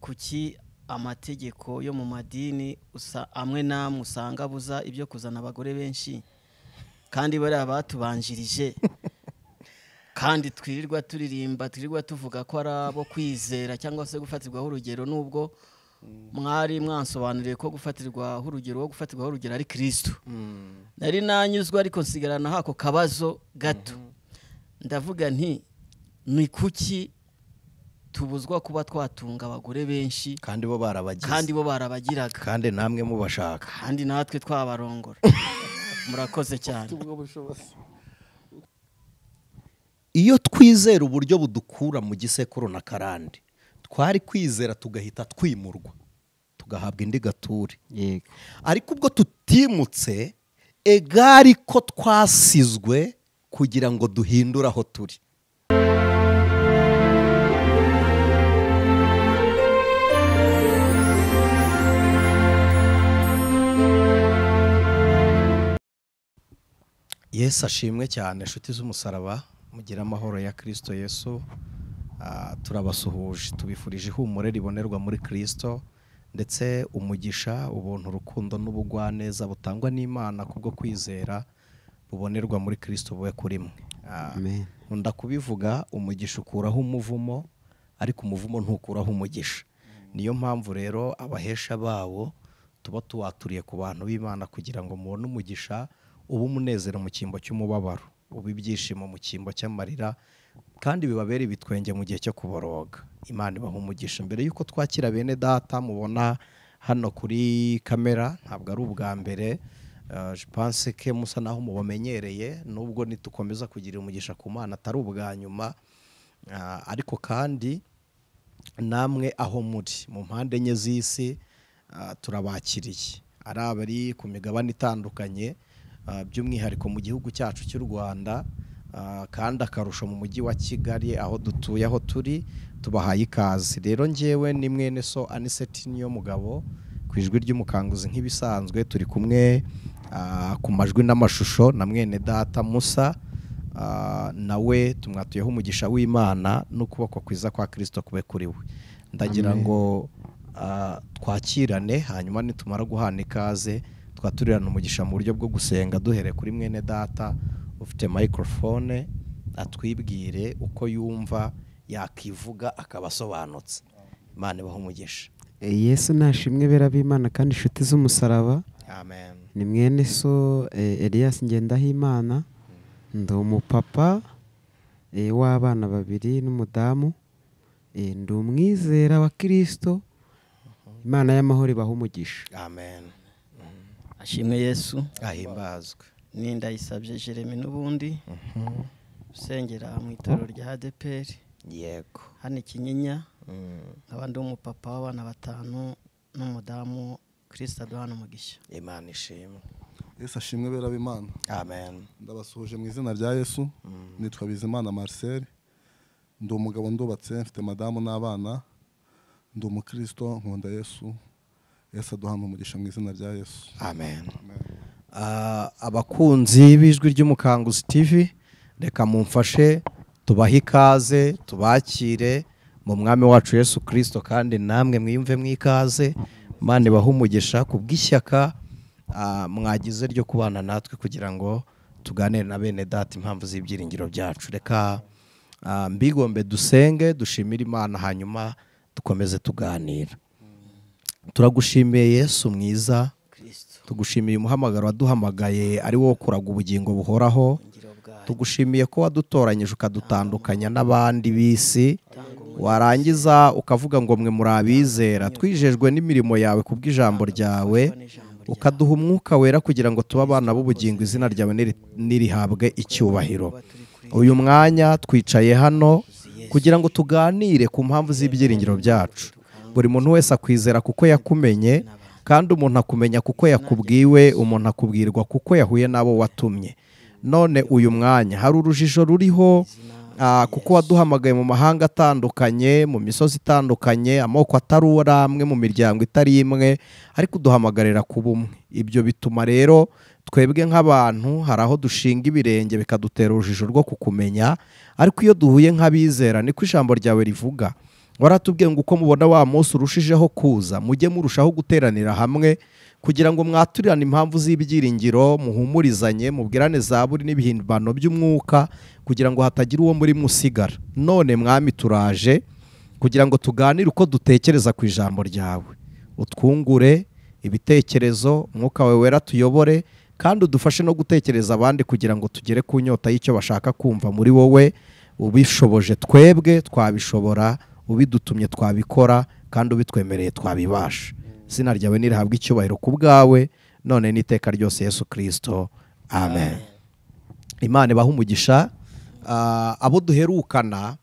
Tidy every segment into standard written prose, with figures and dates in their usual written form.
kuki amategeko yo mu madini amwe namwe usanga buza ibyo kuzana abagore benshi kandi bari abatubanjirije kandi twirirwa turirimba twirirwa tuvuga ko ari abo kwizera cyangwa se gufatirwaho urugero nubwo mwari mwansobanuriye ko gufatirwaho urugero ari Kristo. Nari nanyuzwa ariko nsigarana hako kabazo gato. Ndavuga nti ni kuki tubuzwa kuba twatunga abagore benshi kandi bo barabagiraga kandi namwe mubashaka kandi natwe twabarongora. Murakoze cyane. Iyo twizera uburyo budukura mu gisekuru na karande twari kwizera tugahita twimurwa tugahabwa indi gature. Ariko ubwo tutimutse egari ko twasizwe kugira ngo duhindure aho turi. Yesu ashimwe cyane inshuti z'umusaraba, mugira amahoro ya Kristo Yesu. Turabasuhuje tubifurije ihumure ribonerwa muri Kristo ndetse umugisha ubuntu urukundo n'ubugwaneza butangwa n'Imana kubwo kwizera bubonerwa muri Kristo buwe kuri mwe. Amen. Nkunda kubivuga umugisha ukuraho umuvumo ariko umuvumo ntukuraho umugisha. Niyo mpamvu rero abahesha bawo tuba tuwaturiye ku bantu b'Imana kugira ngo mubone umugisha ubu munezero mu cyimbo cy'umubabaro, ubu ibyishimo mu cyimbo cy'amarira kandi bibabera ibitwenge mu gihe cyo kuboroga. Imana ibaha umugisha. Mbere yuko twakira bene data mubona hano kuri kamera ntabwo ari ubwa mbere, je pense que musa naho mubamenyereye nubwo nitukomeza kugira umugisha ku Mana atari ubwa nyuma, ariko kandi namwe aho muri mu mpande enye z'isi turabakiriye, ari abari ku migabane itandukanye by'umwihariko mu gihugu cyacu cy'u Rwanda kandi akarusho mu mujyi wa Kigali aho dutuye aho turi tubahaye ikaze. Rero njyewe ni mwene so Anicet niyomugabo ku ijwi ry'umukanguzi nk'ibisanzwe turi kumwe ku majwi n'amashusho na mwene data Musa, nawe tumwatuyeho umugisha w'Imana n'ukuboko kwiza kwa Kristo kube kuri we. Ndagira ngo twakirane hanyuma nitumara guhana ikaze twaturirana umugisha mu buryo bwo gusenga duhere kuri mwene data ufite microphone atwibwire uko yumva yakivuga akabasobanutse. Imana ibaha umugisha. Yesu nashimwe bera b'Imana kandi inshuti z'umusaraba. Amen. Ni mwene so Elias ngendaho Imana, ndi umupapa w'abana babiri n'umudamu, ndi umwizera wa Kristo. Imana y'amahoro ibaha umugisha. Amen. Ashimwe Yesu ahimbazwe. Ni Ndayisabye Jeremie n'ubundi usengera mu itorero rya ADPR. Yego. Hano Kinyinya. Abandi umupapa w'abana batanu n'umudamu. Kristo aduhana umugisha. Imana ishimwe. Yesu ashimwe bera b'Imana. Amen. Ndabasuhuje mu izina rya Yesu. Nitwa Bizimana Marcel. Ndi umugabo ndubatse mfite madamu n'abana. Ndi umukristo nkunda Yesu. Yesu aduhana umugisha mu izina rya Yesu. Amen. Abakunzi b'ijwi ry'umukanguzi TV reka mumfashe tubahe ikaze tubakire mu mwami wacu Yesu Kristo kandi namwe mwiyumve mwikaze. Imana ibaha umugisha kubw'ishyaka mwagize ryo kubana natwe kugira ngo tuganire na bene data impamvu z'ibyiringiro byacu. Reka mbigombe dusenge dushimire Imana hanyuma dukomeze tuganira. Turagushimiye Yesu mwiza, tugushimiye umuhamagaro waduhamagaye ari wo kuraga ubugingo buhoraho. Tugushimiye ko wadutoranyije ukadutandukanya n'abandi bisi, warangiza ukavuga ngo mwe muri abizera twijejwe n'imirimo yawe kubw'ijambo ryawe, ukaduha umwuka wera kugira ngo tube abana b'ubugingo izina ryawe nirihabwe icyubahiro. Uyu mwanya twicaye hano kugira ngo tuganire ku mpamvu z'ibyiringiro byacu. Buri muntu wese akwizera kuko yakumenye kandi umuntu akumenya kuko yakubwiwe, umuntu akubwirwa kuko yahuye nabo watumye. None uyu mwanya hari urujijo ruriho kuko waduhamagaye mu mahanga atandukanye, mu misozi itandukanye, amoko atari uramwe, mu miryango itari imwe, ariko duhamagarira kuba umwe. Ibyo bituma rero twebwe nk'abantu hari aho dushinga ibirenge bikadutera urujijo rwo kukumenya, ariko iyo duhuye nk'abizera niko ijambo ryawe rivuga waratubwiye ngo uko mubona wa munsi urushijeho kuza mujye murushaho guteranira hamwe kugira ngo mwaturirane impamvu z'ibyiringiro, muhumurizanye, mubwirane zaburi n'ibihimbano by'umwuka kugira ngo hatagira uwo muri musigara. None mwami turaje kugira ngo tuganire uko dutekereza ku ijambo ryawe, utwungure ibitekerezo, umwuka wawe wera tuyobore, kandi udufashe no gutekereza abandi kugira ngo tugere ku nyota y'icyo bashaka kumva muri wowe. Ubishoboje twebwe twabishobora, ubidutumye twabikora, kandi ubitwemereye twabibasha. Izina ryawe nirihabwe icyubahiro ku bwawe none n'iteka ryose Yesu Kristo, amen. Imana ibahe umugisha. Abo duherukana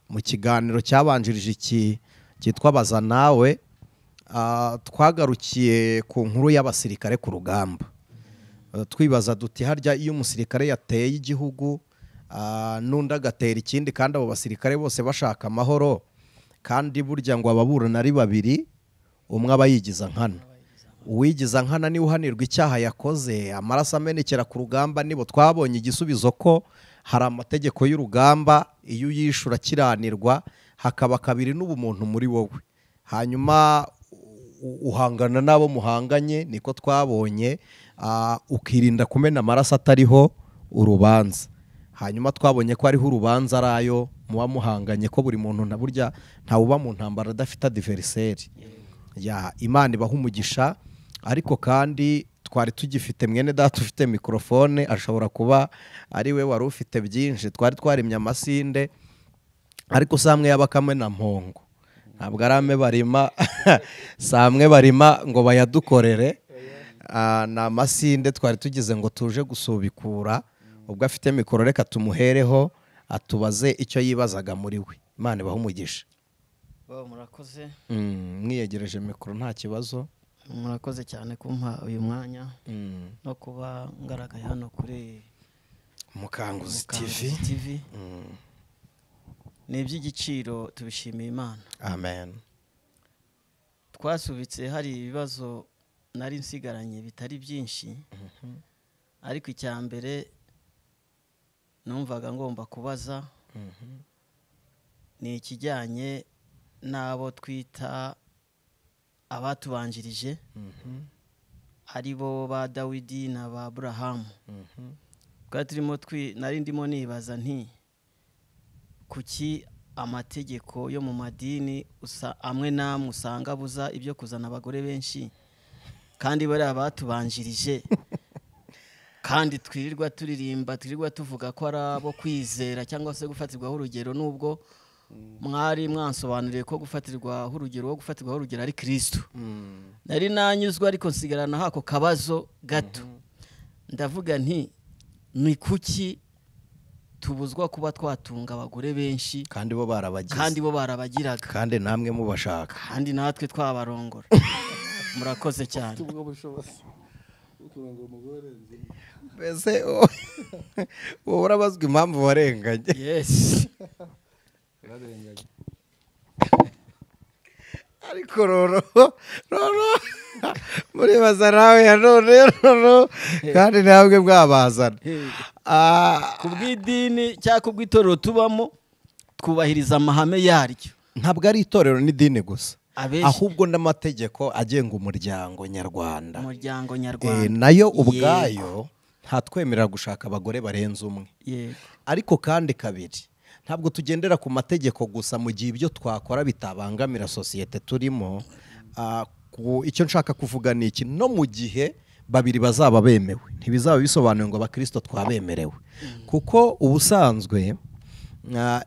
mu kiganiro cyabanjirije iki cyitwa Bazanawe, twagarukiye ku nkuru y'abasirikare ku rugamba, twibaza duti harya iyo umusirikare yateye igihugu n'undi agatera ikindi kandi abo basirikare bose bashaka amahoro, kandi burya ngo ababurana ari babiri, umwe aba yigiza nkana. Uwigiza nkana niwe uhanirwa icyaha yakoze, amaraso amenekera ku rugamba. Nibo twabonye igisubizo ko hari amategeko y'urugamba, iyo uyishura kiranirwa, hakaba kabiri n'ubumuntu muri wowe, hanyuma uhangana n'abo muhanganye, niko twabonye, ukirinda kumena amaraso atariho urubanza. Hanyuma twabonye ko ariho urubanza arayo muba muhanganye, ko buri muntu na burya ntawuba mu ntambara adafite adversary. Imana ibaha umugisha. Ariko kandi twari tugifite mwene data ufite mikrofone, ashobora kuba ari we wari ufite byinshi. Twari twarimye amasinde, ariko samwe y'abakamena mpongo, ntabwo arame barima samwe barima ngo bayadukorere. Na amasinde twari tugize ngo tuje gusubikura. Ubwo afite mikoro reka tumuhereho atubaze icyo yibazaga muri we. Imana ibahe umugisha. Murakoze. Mwiyegereje mikoro nta kibazo. Murakoze cyane kumpa uyu mwanya no kuba ngaragaye hano kuri Umukanguzi TV. Ni iby'igiciro, tubishimiye Imana. Amen. Twasubitse hari ibibazo nari nsigaranye bitari byinshi, ariko icya mbere numvaga ngomba kubaza ni ikijyanye n'abo twita abatubanjirije, ari bo ba Dawidi na ba Aburahamu. Nari ndimo nibaza nti kuki amategeko yo mu madini amwe namwe usanga abuza ibyo kuzana abagore benshi, kandi bari abatubanjirije kandi twirirwa turirimba, twirirwa tuvuga ko ari abo kwizera cyangwa se gufatirwaho urugero, nubwo mwari mwansobanuriye ko gufatirwaho urugero ari Kristo. Nari nanyuzwe, ariko nsigarana hako kabazo gato. Ndavuga nti ni kuki tubuzwa kuba twatunga abagore benshi kandi bo barabagiraga, kandi namwe mubashaka, kandi natwe twabarongora. Murakoze cyane. Mbese wowe urabazwa impamvu warenganye. Yes. Ariko roro muri Bazanawe ya none kandi ntabwo bwabazana. Kubw'idini cyangwa kubw'itorero tubamo twubahiriza amahame yaryo. Ntabwo ari itorero n'idini gusa, ahubwo n'amategeko agenga umuryango nyarwanda. Nayo ubwayo ntatwemerera gushaka abagore barenze umwe. Ariko kandi kabiri, ntabwo tugendera ku mategeko gusa mu gihe ibyo twakora bitabangamira sosiyete turimo. Icyo nshaka kuvuga ni iki: no mu gihe babiri bazaba bemewe, ntibizaba bisobanuye ngo abakristo twabemerewe. Kuko ubusanzwe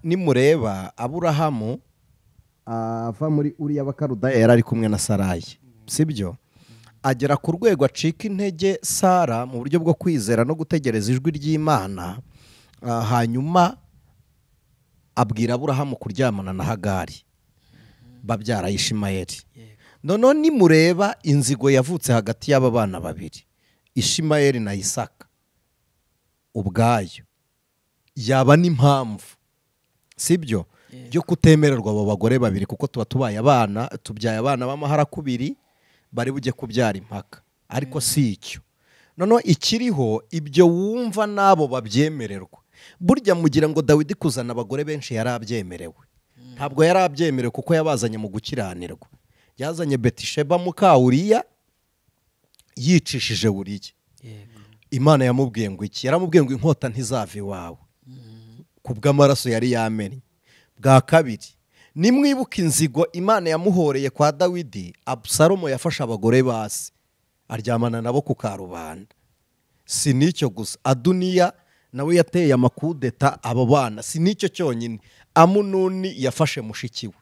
nimureba Aburahamu ava muri Uriya Bakarudaya yari ari kumwe na Sarayi, sibyo? Agera ku rwego acika intege Sara mu buryo bwo kwizera no gutegereza ijwi ry'Imana, hanyuma abwira Aburahamu kuryamana na Hagari, babyara Ishimayeli. Noneho nimureba inzigo yavutse hagati y'aba bana babiri, Ishimayeli na Isaka, ubwayo yaba n'impamvu, sibyo, byo kutemererwa abo bagore babiri, kuko tuba tubyaye abana b'amahara kubiri bari bujye kubyara impaka. Ariko si icyo. Noneho ikiriho ibyo wumva nabo babyemererwa. Burya mugira ngo Dawidi kuzana abagore benshi yari abyemerewe, ntabwo yari abyemerewe kuko yabazanye mu gukiranirwa. Yazanye Betisheba muka Uriya yicishije Uriya. Imana yamubwiye ngo iki? Yaramubwiye ngo inkota ntizava iwawe kubw'amaraso yari yamennye. Bwa kabiri, nimwibuka inzigo Imana yamuhoreye kwa Dawidi, Abusalomo yafashe abagore basi aryamana nabo ku karubanda. Si nicyo gusa, Adoniya nawe yateye amakudeta abo bana. Si nicyo cyonyine, Amunoni yafashe mushiki we.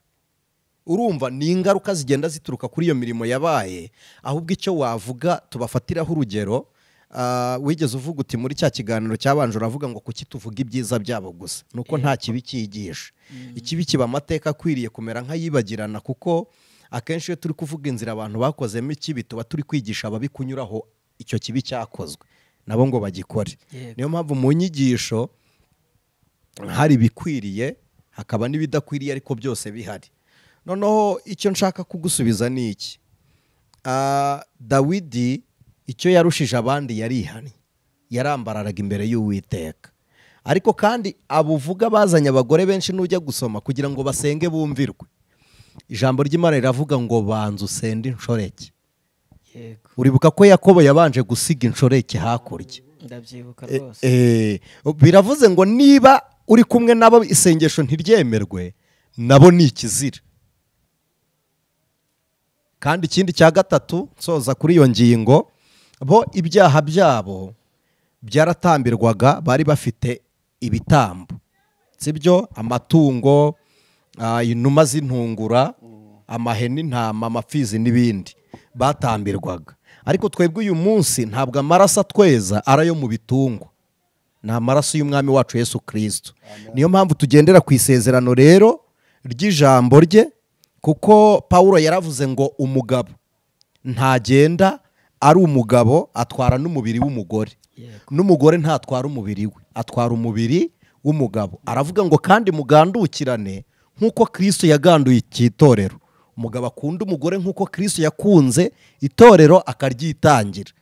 Urumva ni ingaruka zigenda zituruka kuri iyo mirimo yabaye. Ahubwo icyo wavuga tubafatiraho urugero, wigeze uvuga uti muri cya kiganiro cyabanje uravuga ngo kuki tuvuga ibyiza byabo gusa, nuko nta kibi cyigisha. Ikibi kiba amateka akwiriye kumera nk'ayibagirana, kuko akenshi iyo turi kuvuga inzira abantu bakozemo ikibi tuba turi kwigisha ababikunyuraho icyo kibi cyakozwe nabo ngo bagikore. Niyo mpamvu mu nyigisho hari bikwiriye hakaba n'ibidakwiriye, ariko byose bihari. Noneho icyo nshaka kugusubiza ni iki? Dawidi icyo yarushije abandi yarihannye, yarambaraga imbere y'Uwiteka. Ariko kandi abuvuga bazanye abagore benshi n'ujya gusoma kugira ngo basenge bumvirwe. Ijambo ry'Imana riravuga ngo banza usende inshoreke. Uribuka ko Yakobo yabanje gusiga inshoreke hakurya? Ndabyibuka rwose. Biravuze ngo niba uri kumwe nabo isengesho ntiryemerwe, nabo ni ikizira. Kandi ikindi cya gatatu nsoza kuri iyo ngingo, bo ibyaha byabo byaratambirwaga, bari bafite ibitambo, sibyo? Amatungo, inuma z'intungura, amahene, intama, amapfizi n'ibindi batambirwaga. Ariko twebwe uyu munsi ntabwo amaraso atweza arayo mu bitungwa, ni amaraso y'umwami wacu Yesu Kristo. Niyo mpamvu tugendera ku isezerano rero ry'ijambo rye, kuko Pawulo yaravuze ngo umugabo ntagenda ari umugabo, atwara n'umubiri w'umugore. N'umugore ntatwara umubiri we, atwara umubiri w'umugabo. Aravuga ngo kandi mugandukirane nk'uko Kristo yaganduye itorero. Umugabo akunda umugore nk'uko Kristo yakunze itorero akaryitangira.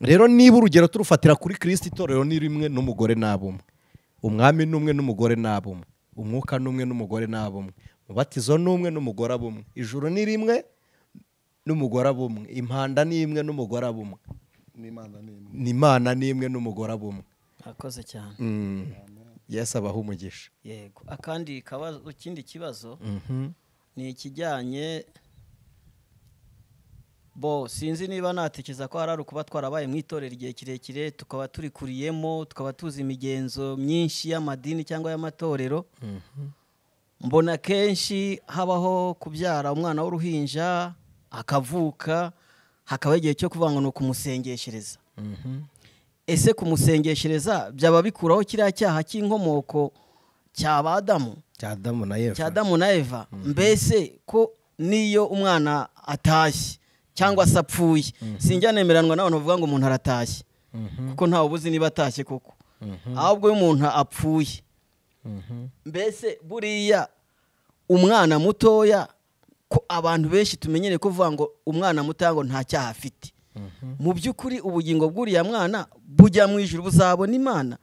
Rero niba urugero turufatira kuri Kristo, itorero ni rimwe n'umugore n'abumwe, umwami n'umwe n'umugore n'abumwe, umwuka n'umwe n'umugore n'abumwe, umubatizo n'umwe n'umugore abumwe, ijuru ni rimwe n'umugore abumwe, impanda ni imwe n'umugore abumwe, n'Imana ni imwe n'umugore abumwe. Akoze cyane. Yesu abaha umugisha. Yego. Akandi kabazo, ikindi kibazo ni ikijyanye, bo sinzi niba natekereza ko hari ukuba twarabaye mu itorero igihe kirekire, tukaba turikuriyemo, tukaba tuzi imigenzo myinshi y'amadini cyangwa y'amatorero. Mbona kenshi habaho kubyara umwana w'uruhinja akavuka, hakaba igihe cyo kuvuga ngo ni ukumusengeshereza. Ese kumusengeshereza byaba bikuraho kiriya cyaha cy'inkomoko cya Adamu, cya Adamu na Eva? Mbese ko niyo umwana atashye cyangwa se apfuye, sinjya nemeranwa n'abantu bavuga ngo umuntu aratashye, kuko ntawe ubuzi niba atashye koko. Ahubwo iyo umuntu apfuye, mbese buriya umwana mutoya, ko abantu benshi tumenyereye kuvuga ngo umwana mutoya ngo nta cyaha afite. Mu by'ukuri ubugingo bw'uriya mwana bujya mu ijuru, buzabona Imana.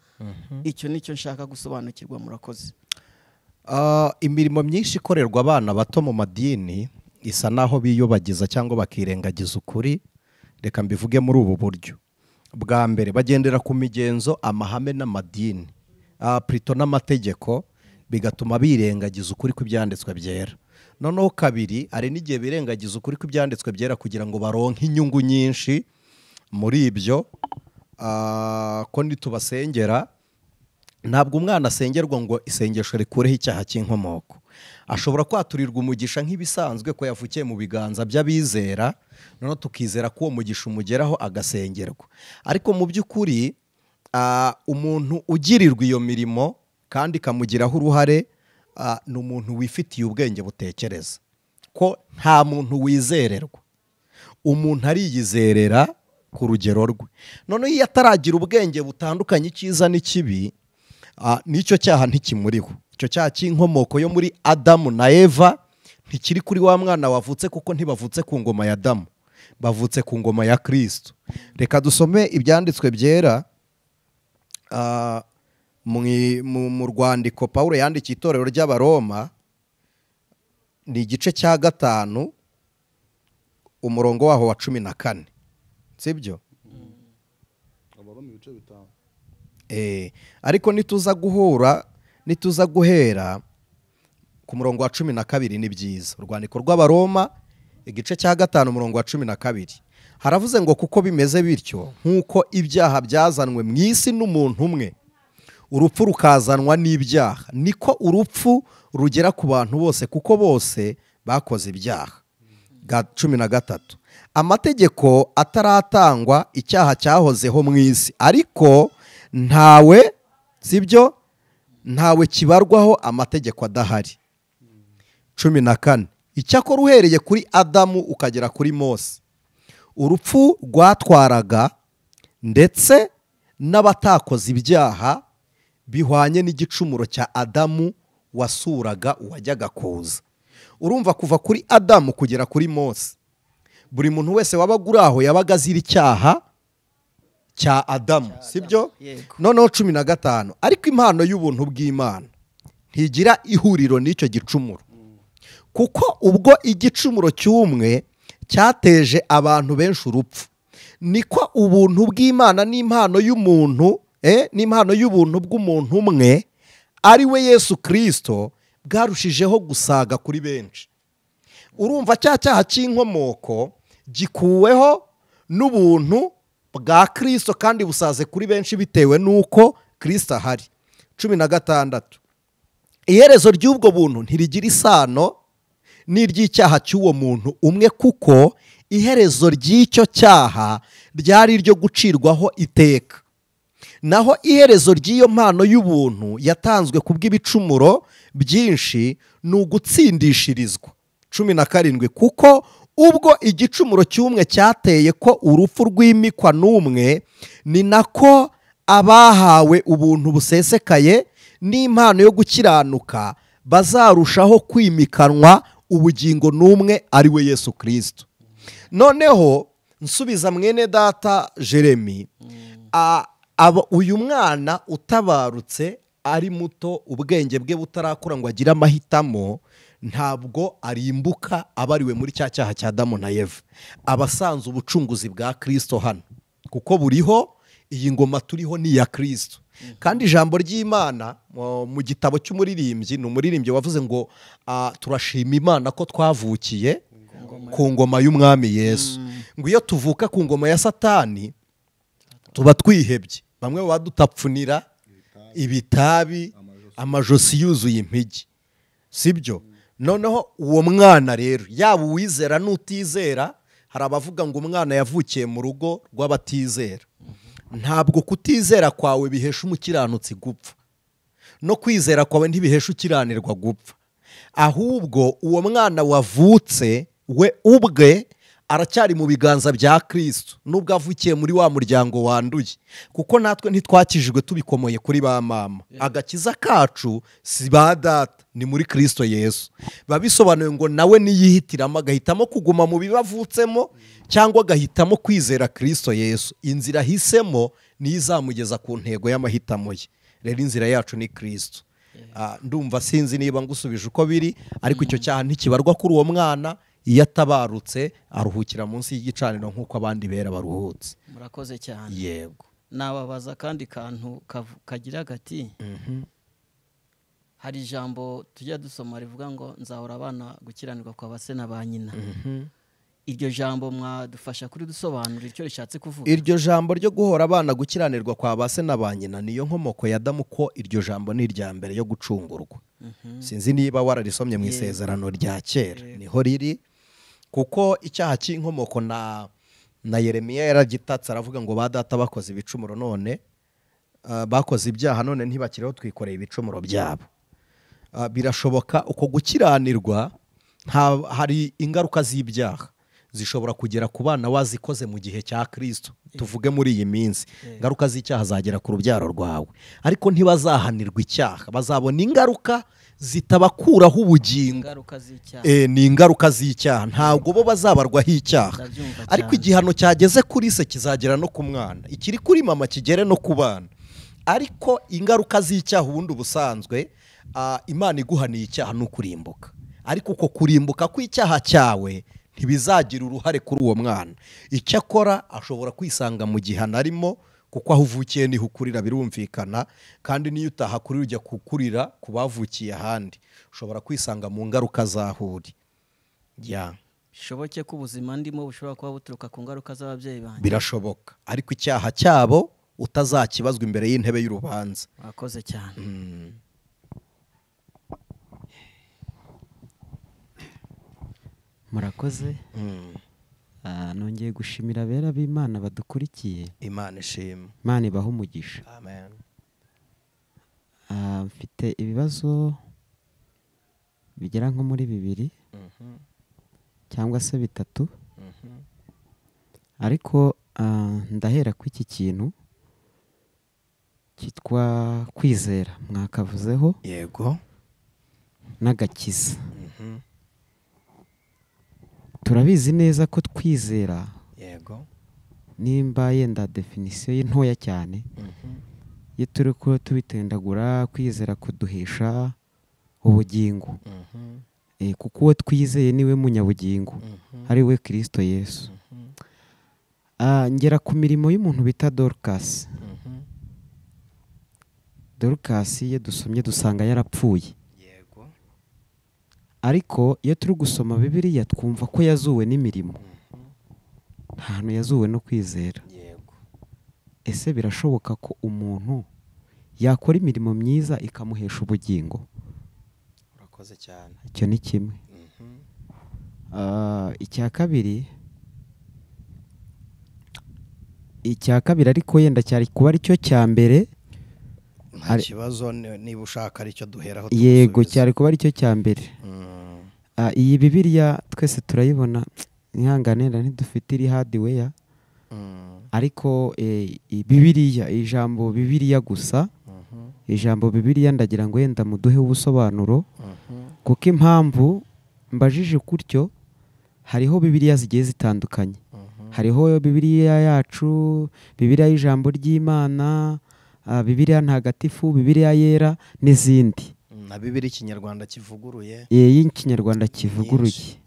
Icyo nicyo nshaka gusobanukirwa. Murakoze. Imirimo myinshi ikorerwa abana bato mu madini isa naho biyubagiza cyangwa bakirengagiza ukuri. Reka mbivuge muri ubu buryo. Bwa mbere, bagendera ku migenzo, amahame n'amadini, plutôt n'amategeko, bigatuma birengagiza ukuri kw'ibyanditswe byera. Noneho kabiri, ari n'igihe birengagiza ukuri kw'ibyanditswe byera kugira ngo baronke inyungu nyinshi muri ibyo. Ko nitubasengera, ntabwo umwana asengerwa ngo isengesho rikureho icyaha cy'inkomoko. Ashobora kwaturirwa umugisha nk'ibisanzwe ko yavukiye mu biganza by'abizera, noneho tukizera ko uwo mugisha umugeraho agasengerwa. Ariko mu by'ukuri umuntu ugirirwa iyo mirimo kandi ikamugiraho uruhare, ni umuntu wifitiye ubwenge butekereza. Ko nta muntu wizererwa, umuntu ariyizerera ku rugero rwe. Noneho iyo ataragira ubwenge butandukanye icyiza n'ikibi, n'icyo cyaha ntikimuriho. Icyo cyaha cy'inkomoko yo muri Adamu na Eva ntikiri kuri wa mwana wavutse, kuko ntibavutse ku ngoma ya Adamu, bavutse ku ngoma ya Kristo. Reka dusome ibyanditswe byera mu rwandiko Pawulo yandikiye itorero ry'Abaroma, ni igice cya 5 umurongo waho wa 14 sibyo? abaroma ibice 5. Ariko nituza guhera ku murongo wa 12 ni byiza. Urwandiko rw'abaroma igice cya 5 umurongo wa 12 haravuze ngo kuko bimeze bityo nk'uko ibyaha byazanwe mu isi n'umuntu umwe, urupfu rukazanwa n'ibyaha, niko urupfu rugera ku bantu bose kuko bose bakoze ibyaha. 13 amategeko ataratangwa icyaha cyahozeho mu isi, ariko ntawe sibyo, ntawe kibarwaho amategeko adahari. 14 icyakora uhereye kuri Adamu ukagera kuri Mose, urupfu rwatwaraga ndetse n'abatakoze ibyaha bihwanye n'igicumuro cya Adamu wasuraga uwajyaga kuza. Urumva kuva kuri Adamu kugera kuri Mose, buri muntu wese wabaga uri aho yabaga azira icyaha cya Adamu, sibyo? Noneho 15 ariko impano y'ubuntu bw'Imana ntigira ihuriro n'icyo gicumuro, kuko ubwo igicumuro cy'umwe cyateje abantu benshi urupfu, niko ubuntu bw'Imana n'impano y'umuntu n'impano y'ubuntu bw'umuntu umwe ari we Yesu Kristo bwarushijeho gusaga kuri benshi. Urumva cyaha cy'inkomoko gikuweho n'ubuntu bwa Kristo kandi busaze kuri benshi bitewe n'uko Kristo ahari. 16 iherezo ry'ubwo buntu ntirigira isano n'iry'icyaha cy'uwo muntu umwe, kuko iherezo ry'icyo cyaha ryari ryo gucirwaho iteka, naho iherezo ry'iyo mpano y'ubuntu yatanzwe ku bw'ibicumuro byinshi ni ugutsindishirizwa. 17 kuko ubwo igicumuro cy'umwe cyateye ko urupfu rwimikwa n'umwe, ni nako abahawe ubuntu busesekaye n'impano yo gukiranuka bazarushaho kwimikanwa ubugingo n'umwe ari we Yesu Kristo. Noneho nsubiza mwene data Jeremie, uyu mwana utabarutse ari muto, ubwenge bwe butarakura ngo agire amahitamo, ntabwo arimbuka abariwe muri cya cyaha cya Adamu na Eva. Abasanze ubucunguzi bwa Kristo hano, kuko buriho, iyi ngoma turiho ni iya Kristo. Kandi ijambo ry'Imana mu gitabo cy'umuririmbyi, ni umuririmbyi wavuze ngo turashima Imana ko twavukiye ku ngoma y'umwami Yesu. Ngo iyo tuvuka ku ngoma ya Satani tuba twihebye, bamwe badutapfunira ibitabi, amajosi yuzuye impigi, sibyo? Noneho uwo mwana rero, yaba uwizera n'utizera, hari abavuga ngo umwana yavukiye mu rugo rw'abatizera. Ntabwo kutizera kwawe bihesha umukiranutsi gupfa, no kwizera kwawe ntibihesha ukiranirwa gupfa, ahubwo uwo mwana wavutse we ubwe aracyari mu biganza bya Kristo, nubwo avukiye muri wa muryango wanduye, kuko natwe ntitwakijijwe tubikomoye kuri ba mama. Agakiza kacu si ba data, ni muri Kristo Yesu. Babisobanuye ngo nawe niyihitiramo, agahitamo kuguma mu bibavutsemo cyangwa agahitamo kwizera Kristo Yesu. Inzira hisemo niyo izamugeza ku ntego y'amahitamo ye. Rero inzira yacu ni Kristo. Ndumva sinzi niba ngusubije uko biri, ariko icyo cyaha ntikibarwa kuri uwo mwana. Iyo atabarutse aruhukira munsi y'igicaniro nk'uko abandi bera baruhutse. Murakoze cyane. Yego. Nababaza kandi kantu kagira gati, hari ijambo tujya dusoma rivuga ngo nzahora abana gukiranirwa kwa base na ba nyina. Iryo jambo mwadufasha kuri dusobanura icyo rishatse kuvuga? Iryo jambo ryo guhora abana gukiranirwa kwa base na ba nyina niyo nkomoko ya Adamu, ko iryo jambo ni irya mbere yo gucungurwa. Sinzi niba wararisomye mu isezerano rya kera, niho riri, kuko icyaha cy'inkomoko na Yeremiya yaragitatse, aravuga ngo ba data bakoze ibicumuro, none bakoze ibyaha, none ntibakiriho twikoreye ibicumuro byabo. Birashoboka uko gukiranirwa, hari ingaruka z'ibyaha zishobora kugera ku bana wazikoze mu gihe cya Kristo. Tuvuge muri iyi minsi, ingaruka z'icyaha zagera ku rubyaro rwawe, ariko ntibazahanirwa icyaha, bazabona ingaruka zitabakuraho ubugingo. Ni ingaruka z'icyaha, ntabwo bo bazabarwaho icyaha, ariko igihano cyageze kuri se kizagera no ku mwana, ikiri kuri mama kigere no ku bana. Ariko ingaruka z'icyaha ubundi ubusanzwe, Imana iguhaniye icyaha n'ukurimbuka, ariko uko kurimbuka kw'icyaha cyawe ntibizagira uruhare kuri uwo mwana. Icyo akora ashobora kwisanga mu gihano arimo, kuko aho uvukiye niho ukurira, birumvikana, kandi niyo utahakurira ujya kukurira ku bavukiye ahandi, ushobora kwisanga mu ngaruka zahuri. Bishoboke ko ubuzima ndimo bushobora kuba buturuka ku ngaruka z'ababyeyi banjye. Birashoboka, ariko icyaha cyabo utazakibazwa imbere y'intebe y'urubanza. Wakoze cyane. Murakoze. Nongeye gushimira abera b'Imana badukurikiye. Imana ishimwe. Imana ibahe umugisha. Amen. Mfite ibibazo bigera nko muri 2 cyangwa se 3, ariko ndahera ku iki kintu cyitwa kwizera mwakavuzeho. Yego. N'agakiza. Turabizi neza ko twizera, yego, nimba yenda definition ye ntoya cyane, iyo turi ko tubitendagura, kwizera kuduhesha ubugingo. Kuko uwo twizeye niwe munyabugingo, ari we Kristo Yesu. Ngera ku mirimo y'umuntu bita Dorcas. Dorcas ye dusomye dusanga yarapfuye. Ariko iyo turi gusoma Bibiliya twumva ko yazuwe n'imirimo, nta hantu yazuwe no kwizera. Ese birashoboka ko umuntu yakora imirimo myiza ikamuhesha ubugingo? Urakoze cyane. Icyo ni kimwe. Icya kabiri ariko yenda cyari kuba ari cyo cya mbere. Nta kibazo niba ushaka aricyo duheraho. Yego, cyari kuba aricyo cya mbere. Iyi Bibiliya twese turayibona, ntihanganira ntidufite iri hardware, ariko Bibiliya, ijambo Bibiliya gusa, ijambo Bibiliya ndagira ngo yenda muduhe ubusobanuro, kuko impamvu mbajije gutyo, hariho Bibiliya zigiye zitandukanye. Hariho Bibiliya yacu, Bibiliya y'ijambo ry'Imana, Bibiliya ntagatifu, Bibiliya yera n'izindi. Na Bibiliya ikinyarwanda kivuguruye. Y'ikinyarwanda kivuguruye.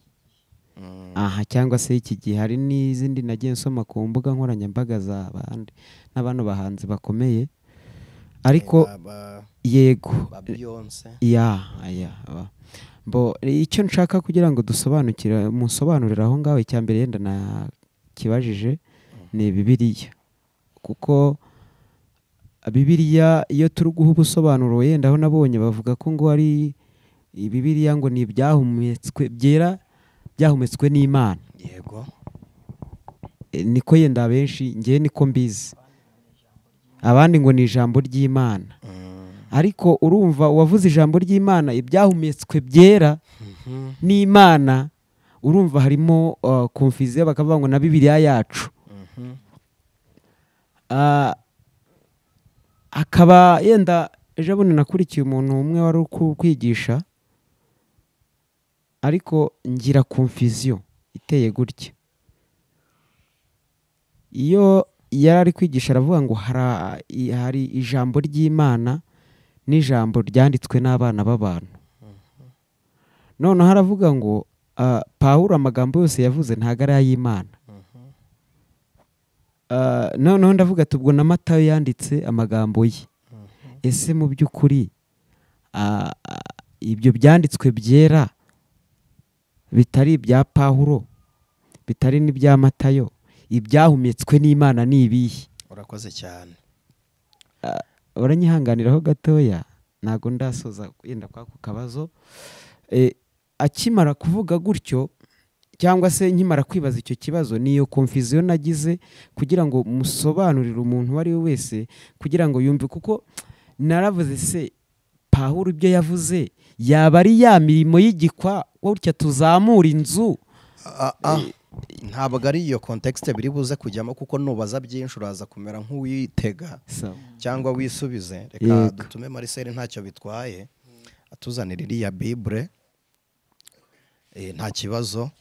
Cyangwa se iki gihe hari n'izindi nagiye nsoma ku mbuga nkoranyambaga z'abandi n'abantu bahanzi bakomeye. Ariko yego, icyo nshaka kugira ngo dusobanukire, musobanurira aho ngaho, icya mbere yenda nakibajije ni Bibiliya, kuko Bibiliya iyo turi guha ubusobanuro yenda aho nabonye bavuga ko ngo ari Bibiliya ngo ni ibyahumetswe byera, byahumetswe n'Imana. Yego. Niko yenda benshi ngiye niko mbizi, abandi ngo ni ijambo ry'Imana. Ariko urumva wavuze ijambo ry'Imana, ibyahumetswe byera n'Imana, urumva harimo confusion, bakavuga ngo na Bibiliya yacu. Akaba yenda ejo bundi nakurikiye umuntu umwe wari kwigisha, ariko ngira confusion iteye gutya. Iyo yari ari kwigisha aravuga ngo hari ijambo ry'Imana n'ijambo ryanditswe n'abana b'abantu. Noneho haravuga ngo Pawulo amagambo yose yavuze ntago ari ay'Imana. Noneho ndavuga ati ubwo na Matayo yanditse amagambo ye. Ese mu by'ukuri ibyo byanditswe byera bitari ibya Pawulo, bitari n'ibya Matayo, ibyahumetswe n'Imana ni ibihe? Urakoze cyane. Uranyihanganiraho gatoya, ntago ndasoza yenda kwa ku kabazo. Akimara kuvuga gutyo, cyangwa se nkimara kwibaza icyo kibazo, niyo confusion nagize kugira ngo musobanurire umuntu wari wese kugira ngo yumve, kuko naravuze se Pawulo ibyo yavuze yaba ari ya mirimo y'igikwa gutya tuzamura inzu. Ntabwo ari iyo context biri buze kujyamo, kuko nubaza byinshi uraza kumera nk'uwitega cyangwa wisubize. Reka dutume Marcel ntacyo bitwaye atuzanira iriya Bible, nta kibazo.